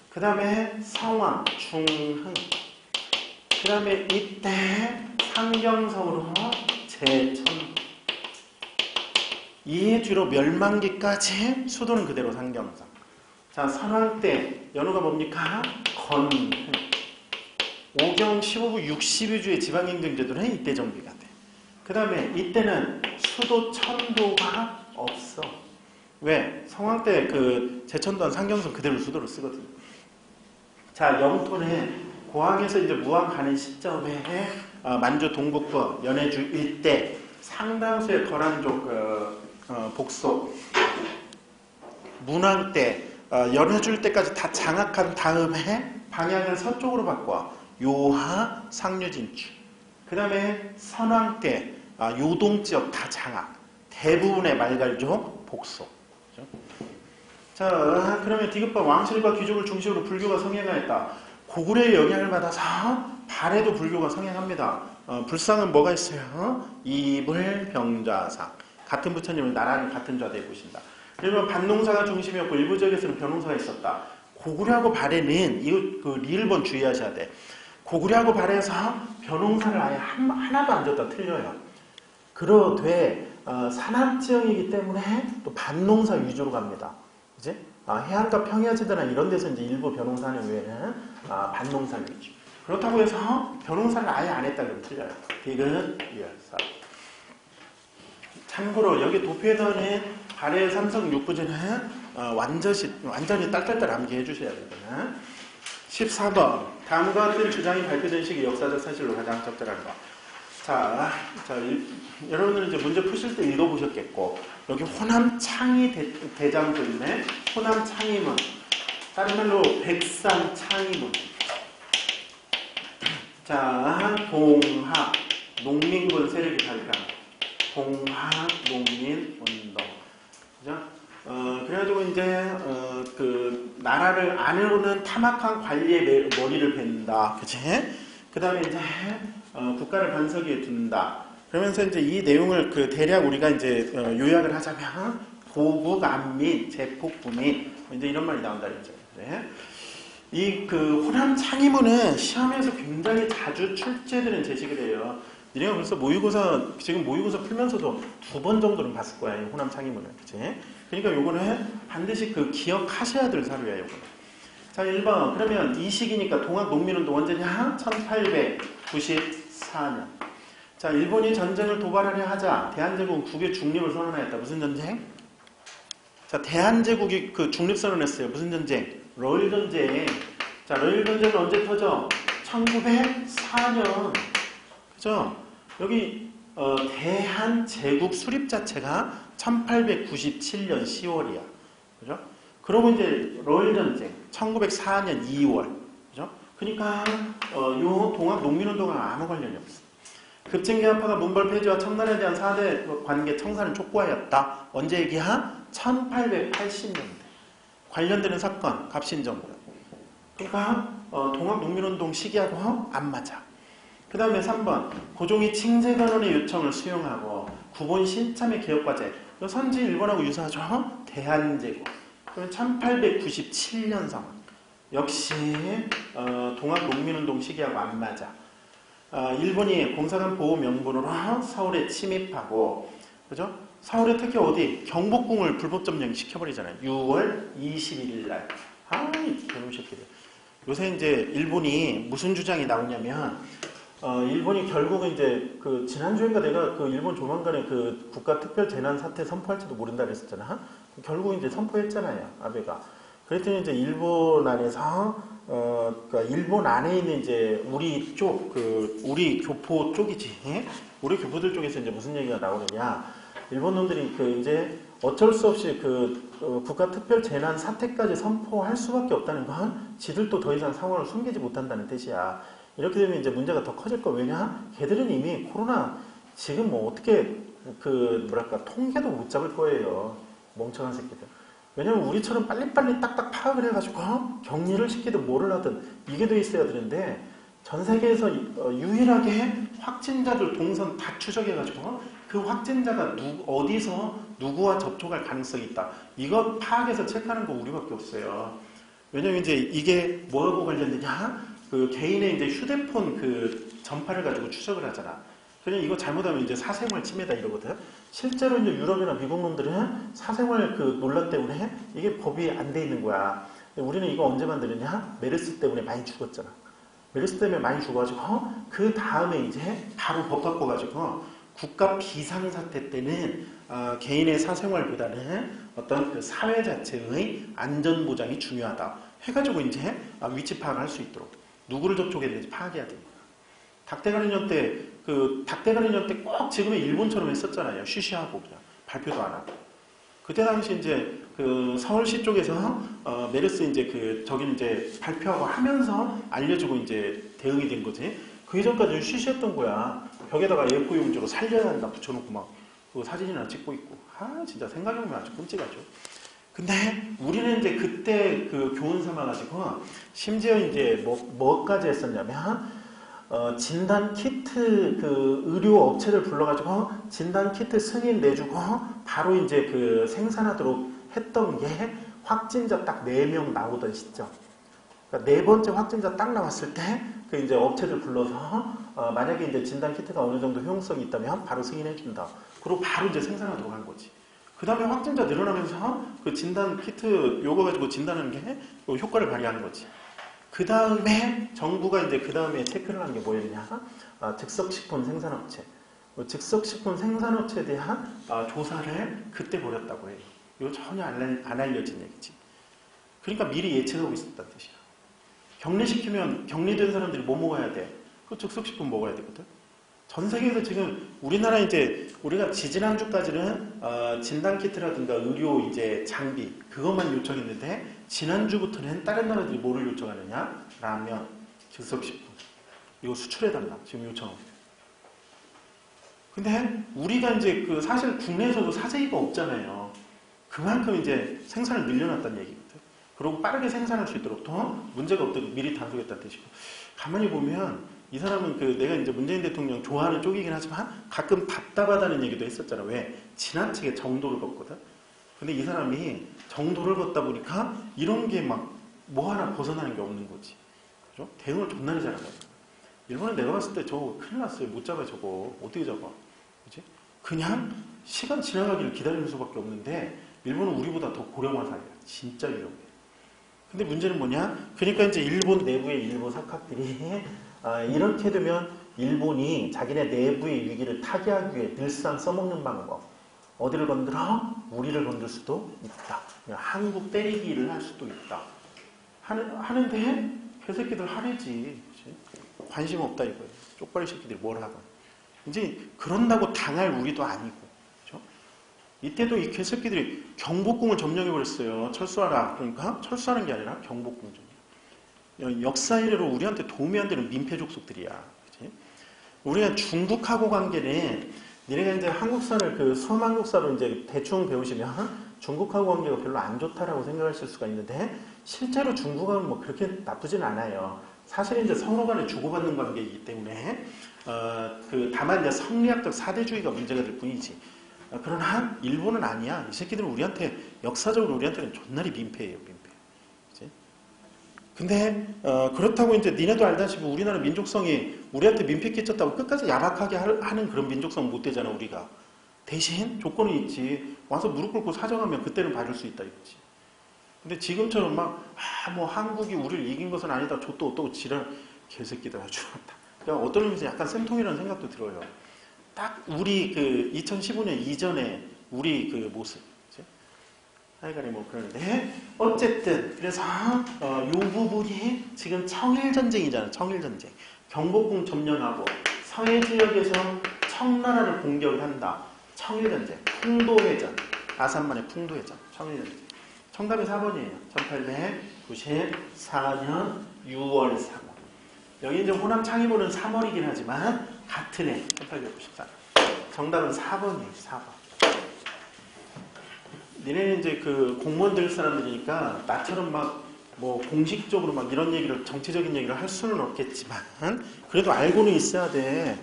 그 다음에 성왕, 중흥. 그 다음에 이때 상경성으로 재천도. 이해 뒤로 멸망기까지 수도는 그대로 상경성. 자, 선왕 때 연호가 뭡니까? 건흥. 5경 15부 62주의 지방행정제도는 이때 정비가 돼. 그 다음에 이때는 수도 천도가 없어. 왜? 성왕 때 그 제천도한 상경성 그대로 수도를 쓰거든. 자, 영토는 고항에서 이제 무항 가는 시점에 만주 동북부 연해주 일대 상당수의 거란족 복속 문왕 때 연해줄 때까지 다 장악한 다음에 방향을 서쪽으로 바꿔 요하 상류진주. 그 다음에 선왕 때 요동지역 다 장악. 대부분의 말갈족 복속. 그렇죠? 자, 그러면 디귿번 왕실과 귀족을 중심으로 불교가 성행하였다. 고구려의 영향을 받아서 발해도 불교가 성행합니다. 불상은 뭐가 있어요? 이불, 병자상. 같은 부처님을 나란히 같은 좌대에 보신다. 그러면 반농사가 중심이었고 일부 지역에서는 변농사가 있었다. 고구려하고 발해는 그 리을본 주의하셔야 돼. 고구려하고 발해에서 변농사를 아예 하나도 안 줬다. 틀려요. 그러되 산악지형이기 때문에 또 반농사 위주로 갑니다. 그치? 해안가 평야지대나 이런 데서 이제 일부 변농사하는 외에는 반농사 위주. 그렇다고 해서 변농사를 아예 안 했다 그러면 틀려요. 디귿, 리을사. 참고로 여기 도표에서는 발해 삼성 육부제는 완전히 딸딸딸 암기해 주셔야 되거든요. 14번. 다음과 같은 주장이 발표된 시기 역사적 사실로 가장 적절한 거. 자, 여러분들은 이제 문제 푸실 때 읽어보셨겠고, 여기 호남 창의 대장도 있네. 호남 창의문. 다른 말로 백산 창의문. 자, 봉합 농민군 세력이 발병. 봉합 농민운동. 그죠? 그래가지고 이제 그 나라를 안으로는 타막한 관리의 머리를 벤다. 그치? 그 다음에 이제 국가를 반석에 둔다. 그러면서 이제 이 내용을 그 대략 우리가 이제 요약을 하자면 보국 안민 제폭부민 이제 이런 말이 나온다 그랬죠. 네. 이 그 호남 창의문은 시험에서 굉장히 자주 출제되는 제식을 해요. 니네가 벌써 모의고사 지금 모의고사 풀면서도 2번 정도는 봤을 거야. 이 호남 창의문을. 그치? 그러니까 요거는 반드시 그 기억하셔야 될 사료야. 요거는. 자, 1번. 그러면 이 시기니까 동학 농민운동 언제냐? 1894년. 자, 일본이 전쟁을 도발하려 하자 대한제국은 국의 중립을 선언하였다. 무슨 전쟁? 자, 대한제국이 그 중립 선언했어요. 무슨 전쟁? 러일 전쟁. 자, 러일 전쟁은 언제 터져? 1904년. 그죠? 여기 대한제국 수립 자체가 1897년 10월이야. 그죠? 그러고 이제 러일 전쟁 1904년 2월. 그죠? 그러니까 요 동학 농민운동과 아무 관련이 없어. 급진개혁파가 문벌 폐지와 청나라에 대한 4대 관계 청산을 촉구하였다. 언제 얘기야? 1880년대. 관련되는 사건, 갑신정군. 그러니까 동학 농민운동 시기하고 안 맞아. 그 다음에 3번. 고종이 칭제관원의 요청을 수용하고 구본 신참의 개혁과제. 선지 일본하고 유사하죠? 대한제국. 그러면 1897년 상황. 역시 동학 농민운동 시기하고 안 맞아. 일본이 공사관 보호 명분으로 서울에 침입하고, 그죠? 서울에 특히 어디? 경복궁을 불법 점령 시켜버리잖아요. 6월 21일 날. 이놈 새끼들. 요새 이제 일본이 무슨 주장이 나오냐면, 일본이 결국은 이제 그 지난주인가 내가 그 일본 조만간에 그 국가 특별 재난 사태 선포할지도 모른다 그랬었잖아. 결국 이제 선포했잖아요. 아베가. 그랬더니 이제 일본 안에서 그러니까 일본 안에 있는 이제 우리 쪽, 우리 교포 쪽이지. 우리 교포들 쪽에서 이제 무슨 얘기가 나오느냐. 일본 놈들이 이제 어쩔 수 없이 국가 특별 재난 사태까지 선포할 수밖에 없다는 건 지들도 더 이상 상황을 숨기지 못한다는 뜻이야. 이렇게 되면 이제 문제가 더 커질 거. 왜냐? 걔들은 이미 코로나 지금 뭐 어떻게 통계도 못 잡을 거예요. 멍청한 새끼들. 왜냐면 우리처럼 빨리빨리 딱딱 파악을 해가지고 격리를 시키든 뭐를 하든 이게 돼 있어야 되는데 전 세계에서 유일하게 확진자들 동선 다 추적해가지고 그 확진자가 어디서 누구와 접촉할 가능성이 있다. 이거 파악해서 체크하는 거 우리밖에 없어요. 왜냐면 이제 이게 뭐하고 관련되냐? 그 개인의 이제 휴대폰 그 전파를 가지고 추적을 하잖아. 그러니 이거 잘못하면 이제 사생활 침해다 이러거든. 실제로 이제 유럽이나 미국 놈들은 사생활 그 논란 때문에 이게 법이 안 돼 있는 거야. 우리는 이거 언제 만드느냐? 메르스 때문에 많이 죽었잖아. 메르스 때문에 많이 죽어가지고 그 다음에 이제 바로 법 바꿔가지고 국가 비상사태 때는 개인의 사생활보다는 어떤 그 사회 자체의 안전보장이 중요하다. 해가지고 이제 위치 파악을 할 수 있도록 누구를 접촉해야 되는지 파악해야 됩니다. 닭대가리년 때 꼭 지금의 일본처럼 했었잖아요. 쉬쉬하고 그냥 발표도 안 하고. 그때 당시 이제 그 서울시 쪽에서 메르스 이제 저기 이제 발표하고 하면서 알려주고 이제 대응이 된 거지. 그 이전까지는 쉬쉬했던 거야. 벽에다가 A4 용지로 살려야 한다 붙여놓고 막 그 사진이나 찍고 있고. 진짜 생각해보면 아주 끔찍하죠. 근데 우리는 이제 그때 그 교훈 삼아가지고 심지어 이제 뭐까지 했었냐면 진단 키트 그 의료 업체를 불러가지고 진단 키트 승인 내주고 바로 이제 그 생산하도록 했던 게 확진자 딱 4명 나오던 시점. 그러니까 4번째 확진자 딱 나왔을 때 그 이제 업체들 불러서 만약에 이제 진단 키트가 어느 정도 효용성이 있다면 바로 승인해준다. 그리고 바로 이제 생산하도록 한 거지. 그 다음에 확진자 늘어나면서 그 진단 키트 요거 가지고 진단하는 게 효과를 발휘하는 거지. 그 다음에 정부가 이제 그 다음에 체크를 한 게 뭐였냐? 즉석식품 생산업체. 즉석식품 생산업체에 대한 조사를 그때 벌였다고 해요. 이거 전혀 안 알려진 얘기지. 그러니까 미리 예측하고 있었다는 뜻이야. 격리시키면 격리된 사람들이 뭐 먹어야 돼? 그 즉석식품 먹어야 되거든. 전 세계에서 지금 우리나라 이제 우리가 지지난주까지는 진단키트라든가 의료 이제 장비 그것만 요청했는데 지난주부터는 다른 나라들이 뭐를 요청하느냐? 라면, 즉석식품 이거 수출해달라 지금 요청하고. 근데 우리가 이제 그 사실 국내에서도 사재기가 없잖아요. 그만큼 이제 생산을 늘려놨다는 얘기거든. 그리고 빠르게 생산할 수 있도록 더 문제가 없도록 미리 단속했다는 뜻이고. 가만히 보면 이 사람은 그 내가 이제 문재인 대통령 좋아하는 쪽이긴 하지만 가끔 답답하다는 얘기도 했었잖아. 왜? 지나치게 정도를 걷거든. 근데 이 사람이 정도를 걷다 보니까 이런 게 막 뭐 하나 벗어나는 게 없는 거지. 그죠? 대응을 존나게 잘한 거야. 일본은 내가 봤을 때 저거 큰일 났어요. 못 잡아 저거. 어떻게 잡아? 그지? 그냥 시간 지나가기를 기다리는 수밖에 없는데 일본은 우리보다 더 고령화사회야. 진짜 위험해. 근데 문제는 뭐냐? 그러니까 이제 일본 내부의 일부 석학들이 이렇게 되면 일본이 자기네 내부의 위기를 타개하기 위해 늘상 써먹는 방법. 어디를 건드려? 우리를 건들 수도 있다. 한국 때리기를 할 수도 있다. 하는데 개새끼들 하래지. 그치? 관심 없다 이거예요. 쪽발이 새끼들이 뭘 하건. 이제 그런다고 당할 우리도 아니고. 그렇죠? 이때도 이 개새끼들이 경복궁을 점령해버렸어요. 철수하라. 그러니까 철수하는 게 아니라 경복궁 점령. 역사 이래로 우리한테 도움이 안 되는 민폐 족속들이야. 그치? 우리가 중국하고 관계는 니네가 이제 한국사를 그 서한국사로 이제 대충 배우시면 중국하고 관계가 별로 안 좋다라고 생각하실 수가 있는데 실제로 중국은 뭐 그렇게 나쁘진 않아요. 사실 이제 서로 간에 주고받는 관계이기 때문에 다만 이제 성리학적 사대주의가 문제가 될 뿐이지. 그러나 일본은 아니야. 이 새끼들은 우리한테 역사적으로 우리한테는 존나리 민폐예요. 민폐. 그치? 근데 그렇다고 이제 니네도 알다시피 우리나라 민족성이 우리한테 민폐 끼쳤다고 끝까지 야박하게 하는 그런 민족성은 못 되잖아 우리가. 대신 조건이 있지. 와서 무릎 꿇고 사정하면 그때는 봐줄 수 있다 이거지. 근데 지금처럼 막 뭐 한국이 우리를 이긴 것은 아니다. 저또 어떠고 지랄 개새끼들 아주 좋다. 그러니까 어떤 의미에서 약간 쌤통이라는 생각도 들어요. 딱 우리 그 2015년 이전에 우리 그 모습. 하여간에 뭐 그러는데 어쨌든 그래서 요 부분이 지금 청일전쟁이잖아. 청일전쟁. 경복궁 점령하고 서해 지역에서 청나라를 공격을 한다. 청일전쟁. 풍도회전. 아산만의 풍도회전. 청일전쟁. 정답이 4번이에요. 1894년 6월 3월. 여기 이제 호남 창의보는 3월이긴 하지만 같은 해 1894년. 정답은 4번이에요. 4번. 니네는 이제 그 공무원 될 사람들이니까 나처럼 막 뭐 공식적으로 막 이런 얘기를 정치적인 얘기를 할 수는 없겠지만 그래도 알고는 있어야 돼.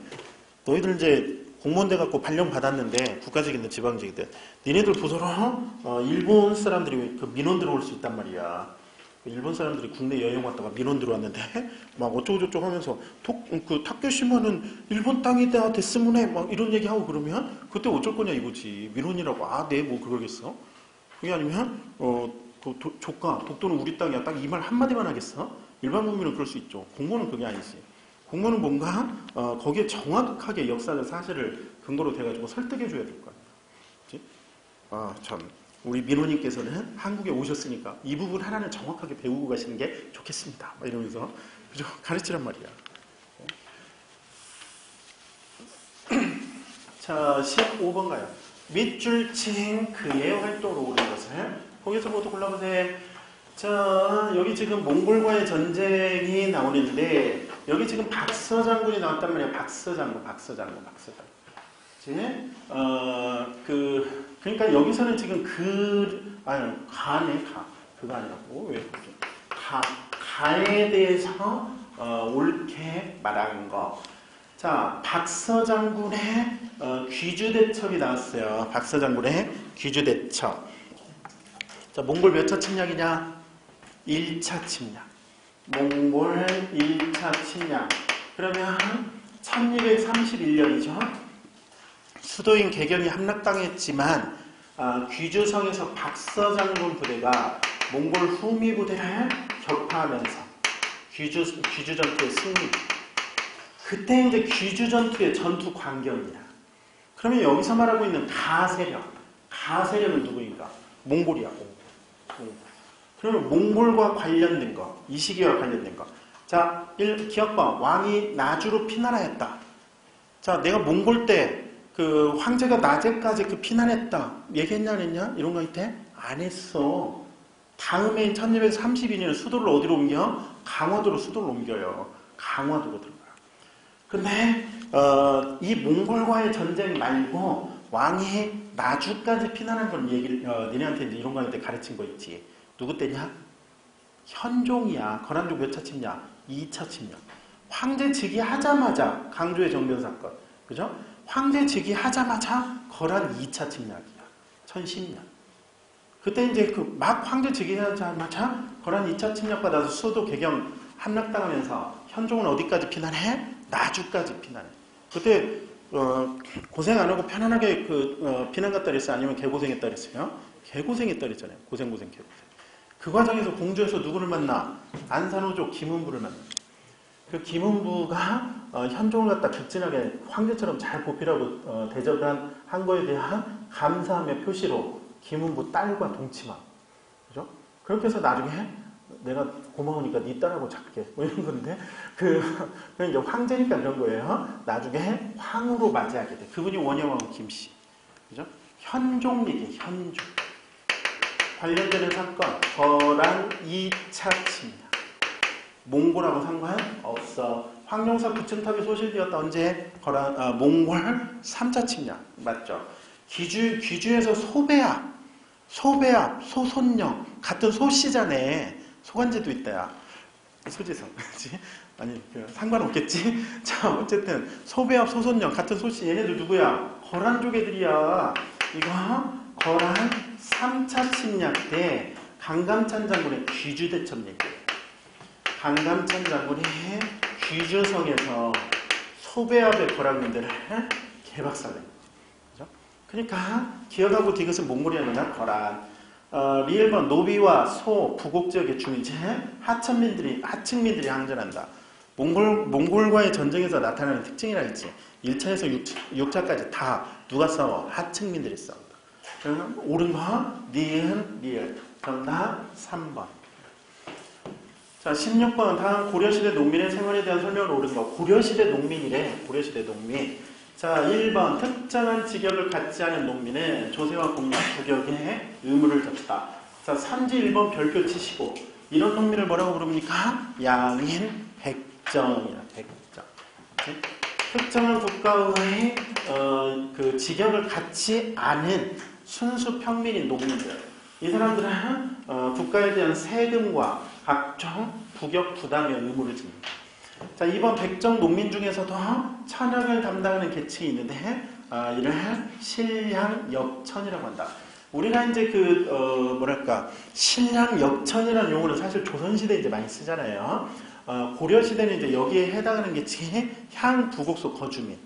너희들 이제 공무원 돼갖고 발령 받았는데 국가직인데 지방직인데 니네들 보소로 일본 사람들이 그 민원 들어올 수 있단 말이야. 일본 사람들이 국내 여행 왔다가 민원 들어왔는데 막 어쩌고저쩌고 하면서 그 타케시마는 일본 땅이다 됐으면해 막 이런 얘기하고 그러면 그때 어쩔 거냐 이거지. 민원이라고 네 뭐 그러겠어? 그게 아니면 조카 독도는 우리 땅이야 딱 이 말 한마디만 하겠어? 일반 국민은 그럴 수 있죠. 공무원은 그게 아니지. 공무원은 뭔가 거기에 정확하게 역사적 사실을 근거로 돼가지고 설득해줘야 될 거야. 그치? 참 우리 민호님께서는 한국에 오셨으니까 이 부분 하나는 정확하게 배우고 가시는 게 좋겠습니다. 막 이러면서 그죠? 가르치란 말이야. 자, 15번 가요. 밑줄 친 그의 활동으로 오른 것을 거기서 모두 골라보세요. 자, 여기 지금 몽골과의 전쟁이 나오는데 여기 지금 박서 장군이 나왔단 말이에요. 박서 장군. 그치? 그러니까 여기서는 지금 가네. 그거 아니라고. 왜 그러지? 가에 대해서 옳게 말하는 거. 자, 박서 장군의 귀주대첩이 나왔어요. 박서 장군의 귀주대첩. 자, 몽골 몇 차 침략이냐? 1차 침략. 몽골 1차 침략. 그러면 1231년이죠. 수도인 개경이 함락당했지만 귀주성에서 박서 장군 부대가 몽골 후미 부대를 격파하면서 귀주 전투의 승리. 그때 이제 귀주 전투의 전투 광경이야. 그러면 여기서 말하고 있는 가세력은 누구인가? 몽골이야. 그러면 몽골과 관련된 거, 이 시기와 관련된 거. 자, 기억봐. 왕이 나주로 피난하였다. 자, 내가 몽골 때 그 황제가 낮에까지 그 피난했다. 얘기했냐 안 했냐? 이런 거 있대? 안 했어. 다음에 1232년에 수도를 어디로 옮겨? 강화도로 수도를 옮겨요. 강화도로 들어가요. 근데 이 몽골과의 전쟁 말고 왕이 나주까지 피난한 건 얘기를 니네한테 이제 이런 거 할 때 가르친 거 있지. 누구 때냐? 현종이야. 거란족 몇 차 침략? 2차 침략. 황제 즉위하자마자 강조의 정변 사건. 그죠? 황제 즉위하자마자 거란 2차 침략이야. 1010년. 그때 이제 그 막 황제 즉위하자마자 거란 2차 침략받아서 수도 개경 함락당하면서 현종은 어디까지 피난해? 나주까지 피난해. 그때 고생 안 하고 편안하게 피난 갔다 그랬어요? 아니면 개고생했다 그랬어요? 개고생했다 그랬잖아요. 고생 개고생. 그 과정에서 공주에서 누구를 만나? 안산호족 김은부를 만나. 그 김은부가 현종을 갖다 극진하게 황제처럼 잘 보필하고 대접을 한 거에 대한 감사함의 표시로 김은부 딸과 동치마. 그죠? 그렇게 해서 나중에 내가 고마우니까 네 딸하고 잡게. 뭐 이런 건데, 이제 황제니까 그런 거예요. 나중에 황후로 맞이하게 돼. 그분이 원효왕 김씨. 그죠? 현종 얘기, 현종. 관련되는 사건, 거란 2차 침략. 몽골하고 상관없어. 황룡사 구층탑이 소실되었다. 언제? 몽골 3차 침략. 맞죠? 귀주에서 소배압, 소손령. 같은 소씨잖아. 소관제도 있다야. 소지성. 그치? 아니, 상관없겠지? 자, 어쨌든, 소배압, 소손령. 같은 소씨. 얘네들 누구야? 거란족 애들이야. 이거, 거란 3차 침략 때 강감찬 장군의 귀주대첩 얘기예요. 강감찬 장군이 귀주성에서 소배압의 거란군들을 개박살낸 거죠. 그죠? 그러니까 기억하고 디귿은 몽골이아니라 거란. 리을번 노비와 소 부곡 지역의 주민체 하층민들이 항전한다. 몽골과의 전쟁에서 나타나는 특징이라 했지. 1차에서 6차까지 다 누가 싸워? 하층민들이 싸운다. 그러면 옳은 거 리을. 정답 3번. 자, 16번. 다음 고려시대 농민의 생활에 대한 설명을 옳은 거. 고려시대 농민이래. 고려시대 농민. 자, 1번. 특정한 직역을 갖지 않은 농민은 조세와 공약, 부격에 의무를 졌다. 자, 3지 1번 별표 치시고. 이런 농민을 뭐라고 부릅니까? 양인 백정이야. 백정. 네? 특정한 국가의 그 직역을 갖지 않은 순수 평민인 농민들. 이 사람들은 국가에 대한 세금과 각종 부격 부담의 의무를 집니다. 자, 이번 백정 농민 중에서도 천역을 담당하는 계층이 있는데 이를 신량역천이라고 한다. 우리가 이제 신량역천이라는 용어는 사실 조선시대에 이제 많이 쓰잖아요. 고려시대는 이제 여기에 해당하는 계층이 향부곡소 거주민.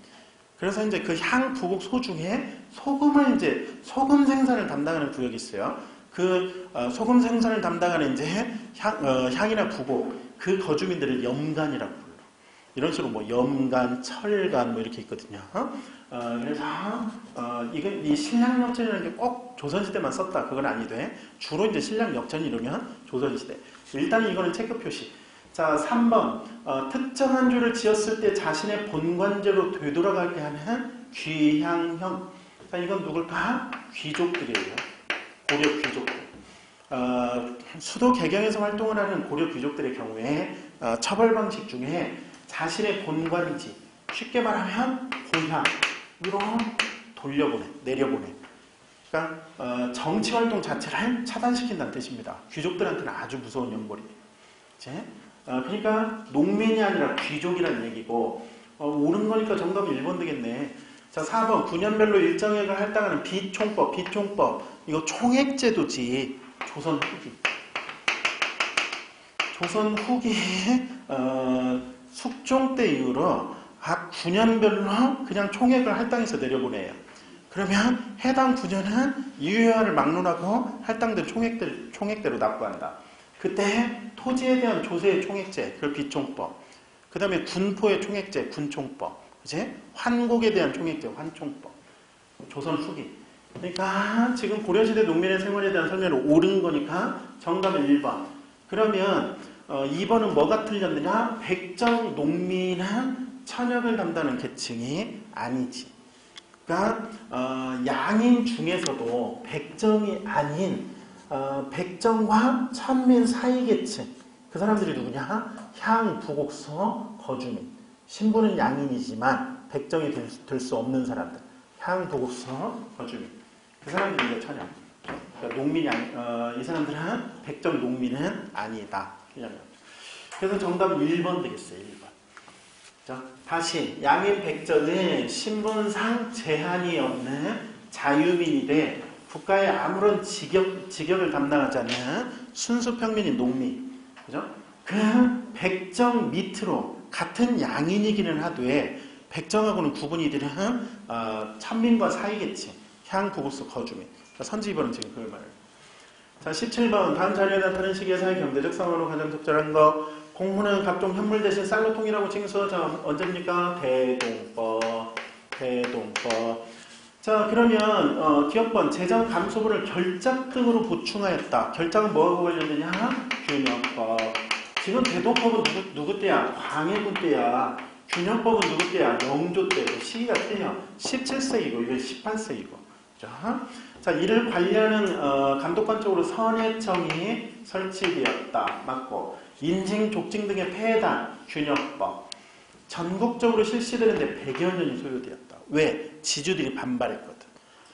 그래서 이제 그 향부곡소 중에 소금 생산을 담당하는 구역이 있어요. 소금 생산을 담당하는 이제 향이나 부곡, 그 거주민들을 염간이라고 불러. 이런 식으로 뭐 염간, 철간 뭐 이렇게 있거든요. 그래서 이 신량역천이라는 게 꼭 조선시대만 썼다. 그건 아니돼. 주로 이제 신량역천이 이러면 조선시대. 일단 이거는 체크 표시. 자, 3번. 특정한 주를 지었을 때 자신의 본관제로 되돌아가게 하는 귀향형. 자, 이건 누굴까? 귀족들이에요. 고려 귀족들. 수도 개경에서 활동을 하는 고려 귀족들의 경우에 처벌 방식 중에 자신의 본관지, 쉽게 말하면 고향으로 내려보내. 그러니까 정치 활동 자체를 차단시킨다는 뜻입니다. 귀족들한테는 아주 무서운 연골이에요. 그러니까 농민이 아니라 귀족이라는 얘기고, 옳은 거니까 정답은 1번 되겠네. 자, 4번. 9년별로 일정액을 할당하는 비총법. 이거 총액제도지. 조선 후기에 숙종 때 이후로 각 9년별로 그냥 총액을 할당해서 내려보내요. 그러면 해당 9년은 유효화를 막론하고 할당된 총액대로 납부한다. 그때 토지에 대한 조세의 총액제, 그걸 비총법. 그 다음에 군포의 총액제, 군총법. 그치? 환곡에 대한 총액제, 환총법. 조선 후기. 그러니까 지금 고려시대 농민의 생활에 대한 설명을 옳은 거니까 정답은 1번. 그러면 2번은 뭐가 틀렸느냐? 백정 농민은 천역을 담당하는 계층이 아니지. 그러니까 양인 중에서도 백정이 아닌 백정과 천민 사이 계층, 그 사람들이 누구냐? 향, 부곡서, 거주민. 신부는 양인이지만 백정이 될 수 없는 사람들. 향, 부곡서, 거주민. 그 사람들이 이제 천역. 그러니까 농민이 이 사람들은 백정 농민은 아니다. 그래서 정답 1번 되겠어요. 1번. 자, 다시 양인 백정은 신분상 제한이 없는 자유민이 돼 국가의 아무런 직역을 담당하지 않는 순수 평민인 농민. 그죠? 그 백정 밑으로 같은 양인이기는 하되 백정하고는 구분이 되는 천민과 사이계층, 향, 부곡서, 거주민. 선지 2번은 지금 그걸 말해요. 자, 17번. 다음 자료에 나타낸 시기의 경제적 상황으로 가장 적절한 거. 공무는 각종 현물 대신 쌀로 통일하고 징수. 자, 언제입니까? 대동법. 자, 그러면 기업번 재정 감소분을 결작 등으로 보충하였다. 결작은 뭐하고 관련되냐? 균형법. 지금 대동법은 누구 때야? 광해군 때야. 균형법은 누구 때야? 영조 때. 시기가 틀려. 17세기고 이건 18세기고. 자, 이를 관리하는 감독관적으로 선해청이 설치되었다. 맞고. 인증, 족증 등의 폐단, 균형법. 전국적으로 실시되는데 100여 년이 소요되었다. 왜? 지주들이 반발했거든.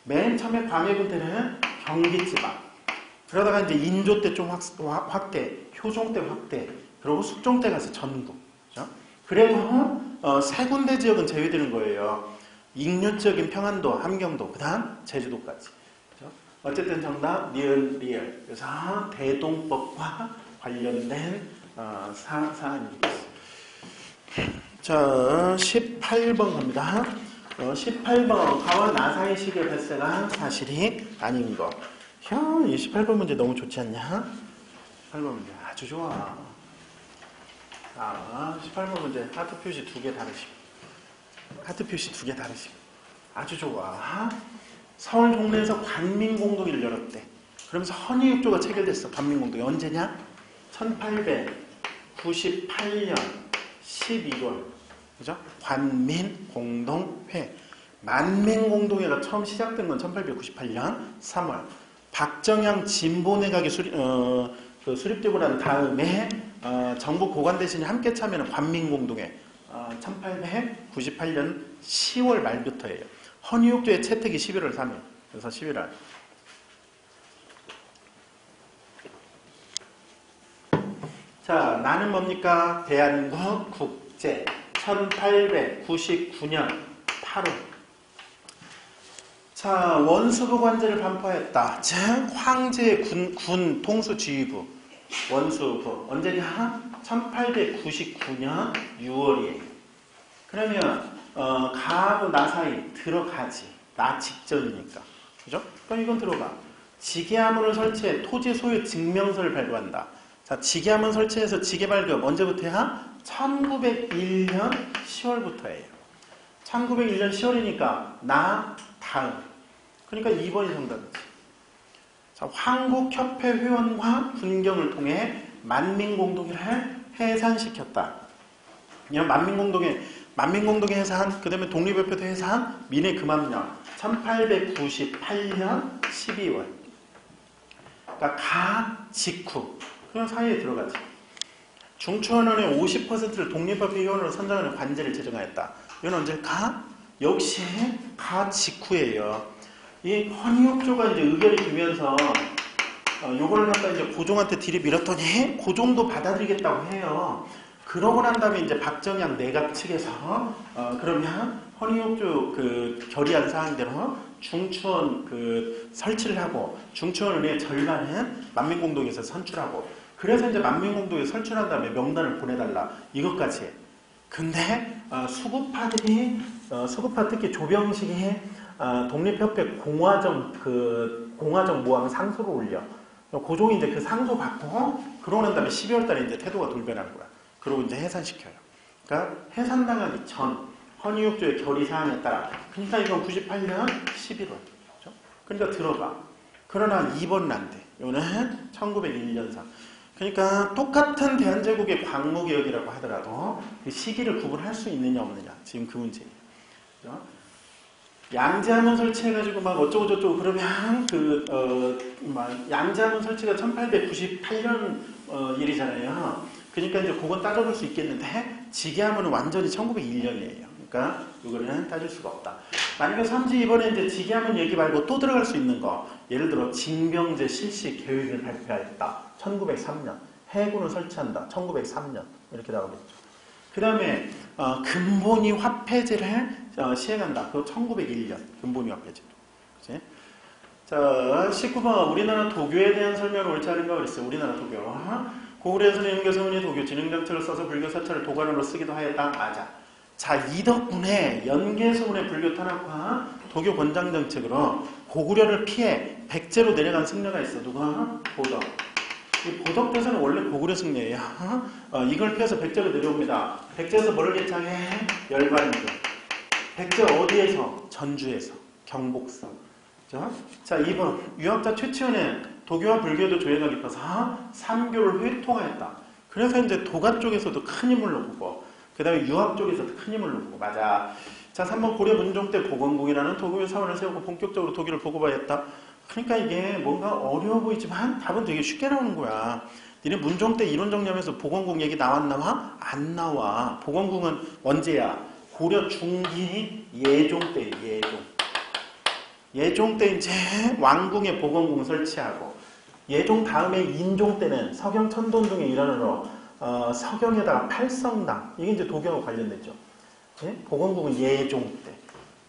맨 처음에 광해군 때는 경기지방. 그러다가 이제 인조 때 좀 확대, 효종 때 확대, 그리고 숙종 때 가서 전국. 그렇죠? 그래도 세 군데 지역은 제외되는 거예요. 익류 지역인 평안도, 함경도, 그 다음 제주도까지. 그렇죠? 어쨌든 정답 니은 리얼. 그래서 대동법과 관련된 사안입니다. 자, 18번 갑니다. 18번 가와 나 사이 시기의 발생한 사실이 아닌 거. 이 18번 문제 너무 좋지 않냐? 18번 문제 아주 좋아. 18번 문제 하트 표시 2개 다르심. 아주 좋아. 서울 동네에서 관민공동회를 열었대. 그러면서 헌의육조가 체결됐어. 관민공동회. 언제냐? 1898년 11월. 그죠? 관민공동회. 만민공동회가 처음 시작된 건 1898년 3월. 박정양 진보내각이 수립되고 난 다음에 정부 고관 대신이 함께 참여하는 관민공동회. 1898년 10월 말부터예요. 헌의육조의 채택이 11월 3일. 그래서 11월. 자, 나는 뭡니까? 대한민국 국제 1899년 8월. 자, 원수부 관제를 반포했다. 즉 황제의 군 통수지휘부 원수부 언제냐? 1899년 6월이에요. 그러면 가하고 나 사이 들어가지. 나 직전이니까. 그죠? 그럼 이건 들어가. 지게화문을 설치해 토지 소유 증명서를 발급한다. 자, 지게화문 설치해서 지게 발급 언제부터야? 1901년 10월부터예요. 1901년 10월이니까 나 다음. 그러니까 2번이 정답이지. 자, 한국협회 회원과 분경을 통해 만민공동회를 해산시켰다. 이런 만민공동회 해산, 그 다음에 독립협회도 해산, 민의 금합령 1898년 12월. 그러니까 가 직후. 그냥 사이에 들어가지. 중추원원의 50%를 독립협회 회원으로 선정하는 관제를 제정하였다. 이건 언제일까? 역시 가 직후예요. 이 헌의육조가 이제 의결이 되면서 요거를 갖다 이제 고종한테 들이 밀었더니 고종도 받아들이겠다고 해요. 그러고 난 다음에 이제 박정양 내각 측에서 그러면 헌의육조 그 결의안 사항대로 중추원 그 설치를 하고 중추원의 절반은 만민공동에서 선출하고 그래서 이제 만민공동에 설출한 다음에 명단을 보내달라 이것까지 해. 근데 수구파들이 수구파 특히 조병식이 독립협회 공화정 모함 상소를 올려. 고종이 이제 그 상소 받고 그러고 난 다음에 12월 달에 이제 태도가 돌변한 거야. 그리고 이제 해산시켜요. 그러니까 해산당하기 전 헌의육조의 결의 사항에 따라. 그러니까 이건 98년 11월. 그렇죠? 그러니까 들어가. 그러나 2번은 안 돼. 이거는 1901년상. 그러니까 똑같은 대한제국의 광무개혁이라고 하더라도 그 시기를 구분할 수 있느냐 없느냐 지금 그 문제예요. 그죠? 양재하문 설치해가지고 막 어쩌고저쩌고 그러면 양재하문 설치가 1898년 일이잖아요. 그러니까 이제 그건 따져볼 수 있겠는데 지게하문은 완전히 1901년이에요. 그러니까 이거는 따질 수가 없다. 만약에 삼지 이번에 이제 지게하문 얘기 말고 또 들어갈 수 있는 거, 예를 들어 징병제 실시 계획을 발표했다. 1903년. 해군을 설치한다. 1903년. 이렇게 나오겠죠. 그 다음에 근본위 화폐제를 시행한다. 그거 1901년. 근본위 화폐제. 그치? 자, 19번 우리나라 도교에 대한 설명을 옳지 않은가 그랬어요. 우리나라 도교. 고구려에서는 임교성은이 도교 진흥장치를 써서 불교 사찰을 도관으로 쓰기도 하였다. 맞아. 자, 이 덕분에 연개소문의 불교 탄압과 도교 권장 정책으로 고구려를 피해 백제로 내려간 승려가 있어. 누가? 보덕. 이 보덕대사는 원래 고구려 승려예요. 이걸 피해서 백제로 내려옵니다. 백제에서 뭐를 개창해? 열반교. 백제 어디에서? 전주에서. 경복사. 자, 2번. 유학자 최치원은 도교와 불교도 조예가 깊어서 삼교를 회통하였다. 그래서 이제 도가 쪽에서도 큰 힘을 놓고 그 다음에 유학 쪽에서도 큰 힘을 놓고 맞아. 자, 3번 고려 문종 때 보건국이라는 도교의 사원을 세우고 본격적으로 도교를 보고하였다. 그러니까 이게 뭔가 어려워 보이지만 답은 되게 쉽게 나오는 거야. 니네 문종 때 이론 정리하면서 보건국 얘기 나왔나와? 안 나와. 보건국은 언제야? 고려 중기 예종 때 예종 때 이제 왕궁에 보건궁 설치하고 예종 다음에 인종 때는 서경 천돈중의 일환으로 서경에다가 팔성당 이게 이제 도교와 관련됐죠. 예? 보건궁은 예종 때.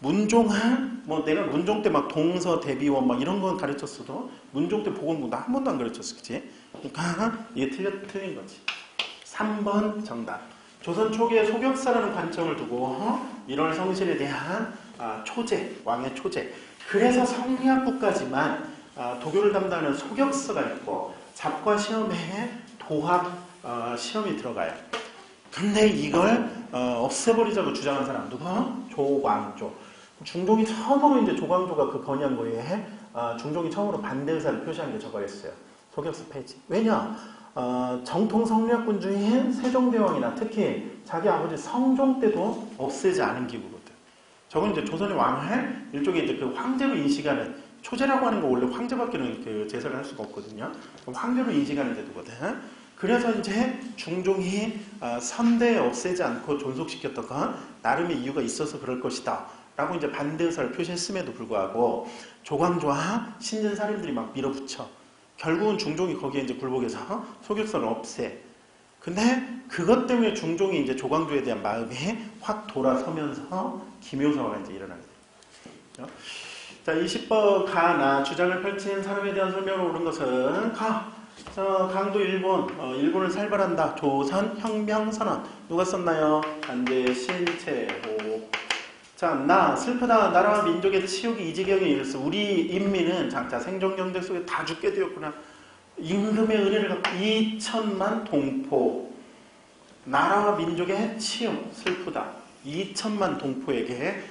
문종은 뭐 내가 문종 때 막 동서 대비원 막 이런 건 가르쳤어도 문종 때 보건궁 나 한 번도 안 가르쳤어, 그치? 그러니까 이게 틀린 거지. 3번 정답. 조선 초기에 소격사라는 관점을 두고 1월 성신에 대한 초제, 왕의 초제. 그래서 성리학부까지만 도교를 담당하는 소격서가 있고 잡과 시험에 도학 시험이 들어가요. 근데 이걸 없애버리자고 주장한 사람 누구? 조광조. 중종이 처음으로 이제 조광조가 그 건의안고에 중종이 처음으로 반대 의사를 표시한 게 저거였어요. 소격서 폐지. 왜냐? 정통 성리학군 중인 세종대왕이나 특히 자기 아버지 성종 때도 없애지 않은 기구거든. 저건 이제 조선의 왕을 일종의 이제 그 황제로 인식하는 초제라고 하는 거 원래 황제밖에는 그 제사를 할 수가 없거든요. 황제로 인식하는 제도거든. 그래서 이제 중종이 선대에 없애지 않고 존속시켰던 건 나름의 이유가 있어서 그럴 것이다. 라고 이제 반대 의사를 표시했음에도 불구하고 조광조와 신진사림들이 막 밀어붙여. 결국은 중종이 거기에 이제 굴복해서 소격서를 없애. 근데 그것 때문에 중종이 이제 조광조에 대한 마음이 확 돌아서면서 기묘사화가 이제 일어나게 돼요. 자, 20번 가나 주장을 펼친 사람에 대한 설명을 옳은 것은 강도 일본, 일본을 살벌한다. 조선 혁명선언. 누가 썼나요? 안재 신채호. 자, 슬프다. 나라와 민족의 치욕이 이 지경에 이르렀어. 우리 인민은 장차 생존경쟁 속에 다 죽게 되었구나. 임금의 은혜를 갖고 2천만 동포. 나라와 민족의 치욕, 슬프다. 2천만 동포에게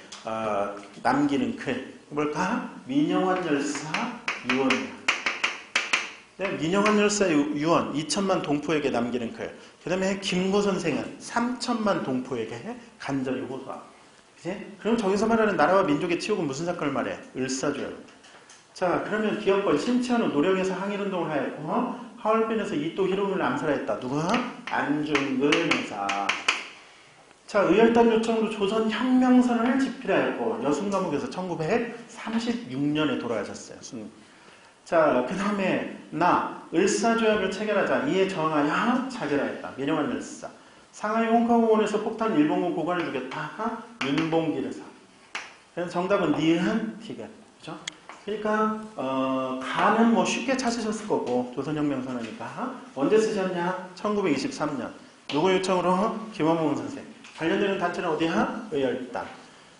남기는 글. 뭘까? 민영환 열사 유언이야. 네, 민영환 열사 유언 2천만 동포에게 남기는 글. 그 다음에 김구 선생은 3천만 동포에게 간절히 호소하고. 그치? 그럼 저기서 말하는 나라와 민족의 치욕은 무슨 사건을 말해? 을사조약. 자, 그러면 기업권 신치현은 노령에서 항일운동을 하였고 하얼빈에서 이또 히로미를 암살했다. 누가? 안중근 의사. 자, 의열단 요청으로 조선 혁명선언을 집필하였고 여순감옥에서 1936년에 돌아가셨어요. 자, 그 다음에 을사조약을 체결하자. 이에 저항하여 자결하였다. 민영환 열사. 상하이 홍콩공원에서 폭탄 일본군 고관을 죽였다. 윤봉길 의사. 그래서 정답은 니은, 티귿. 그죠? 그러니까 가는 뭐 쉽게 찾으셨을 거고 조선혁명선언이니까 언제 쓰셨냐? 1923년. 누구 요청으로? 김원봉 선생. 관련되는 단체는 어디야? 의열단.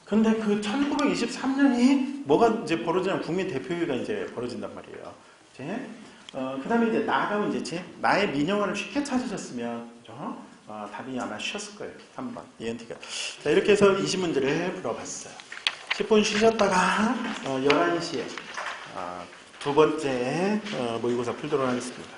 근데 그 1923년이 뭐가 이제 벌어지냐면 국민 대표회의가 이제 벌어진단 말이에요. 이제 그 다음에 이제 나가면 이제 나의 민영화를 쉽게 찾으셨으면 그죠? 답이 아마 쉬었을 거예요. 3번. ENT가. 자, 이렇게 해서 20문제를 풀어봤어요. 10분 쉬셨다가 11시에 두 번째 모의고사 풀도록 하겠습니다.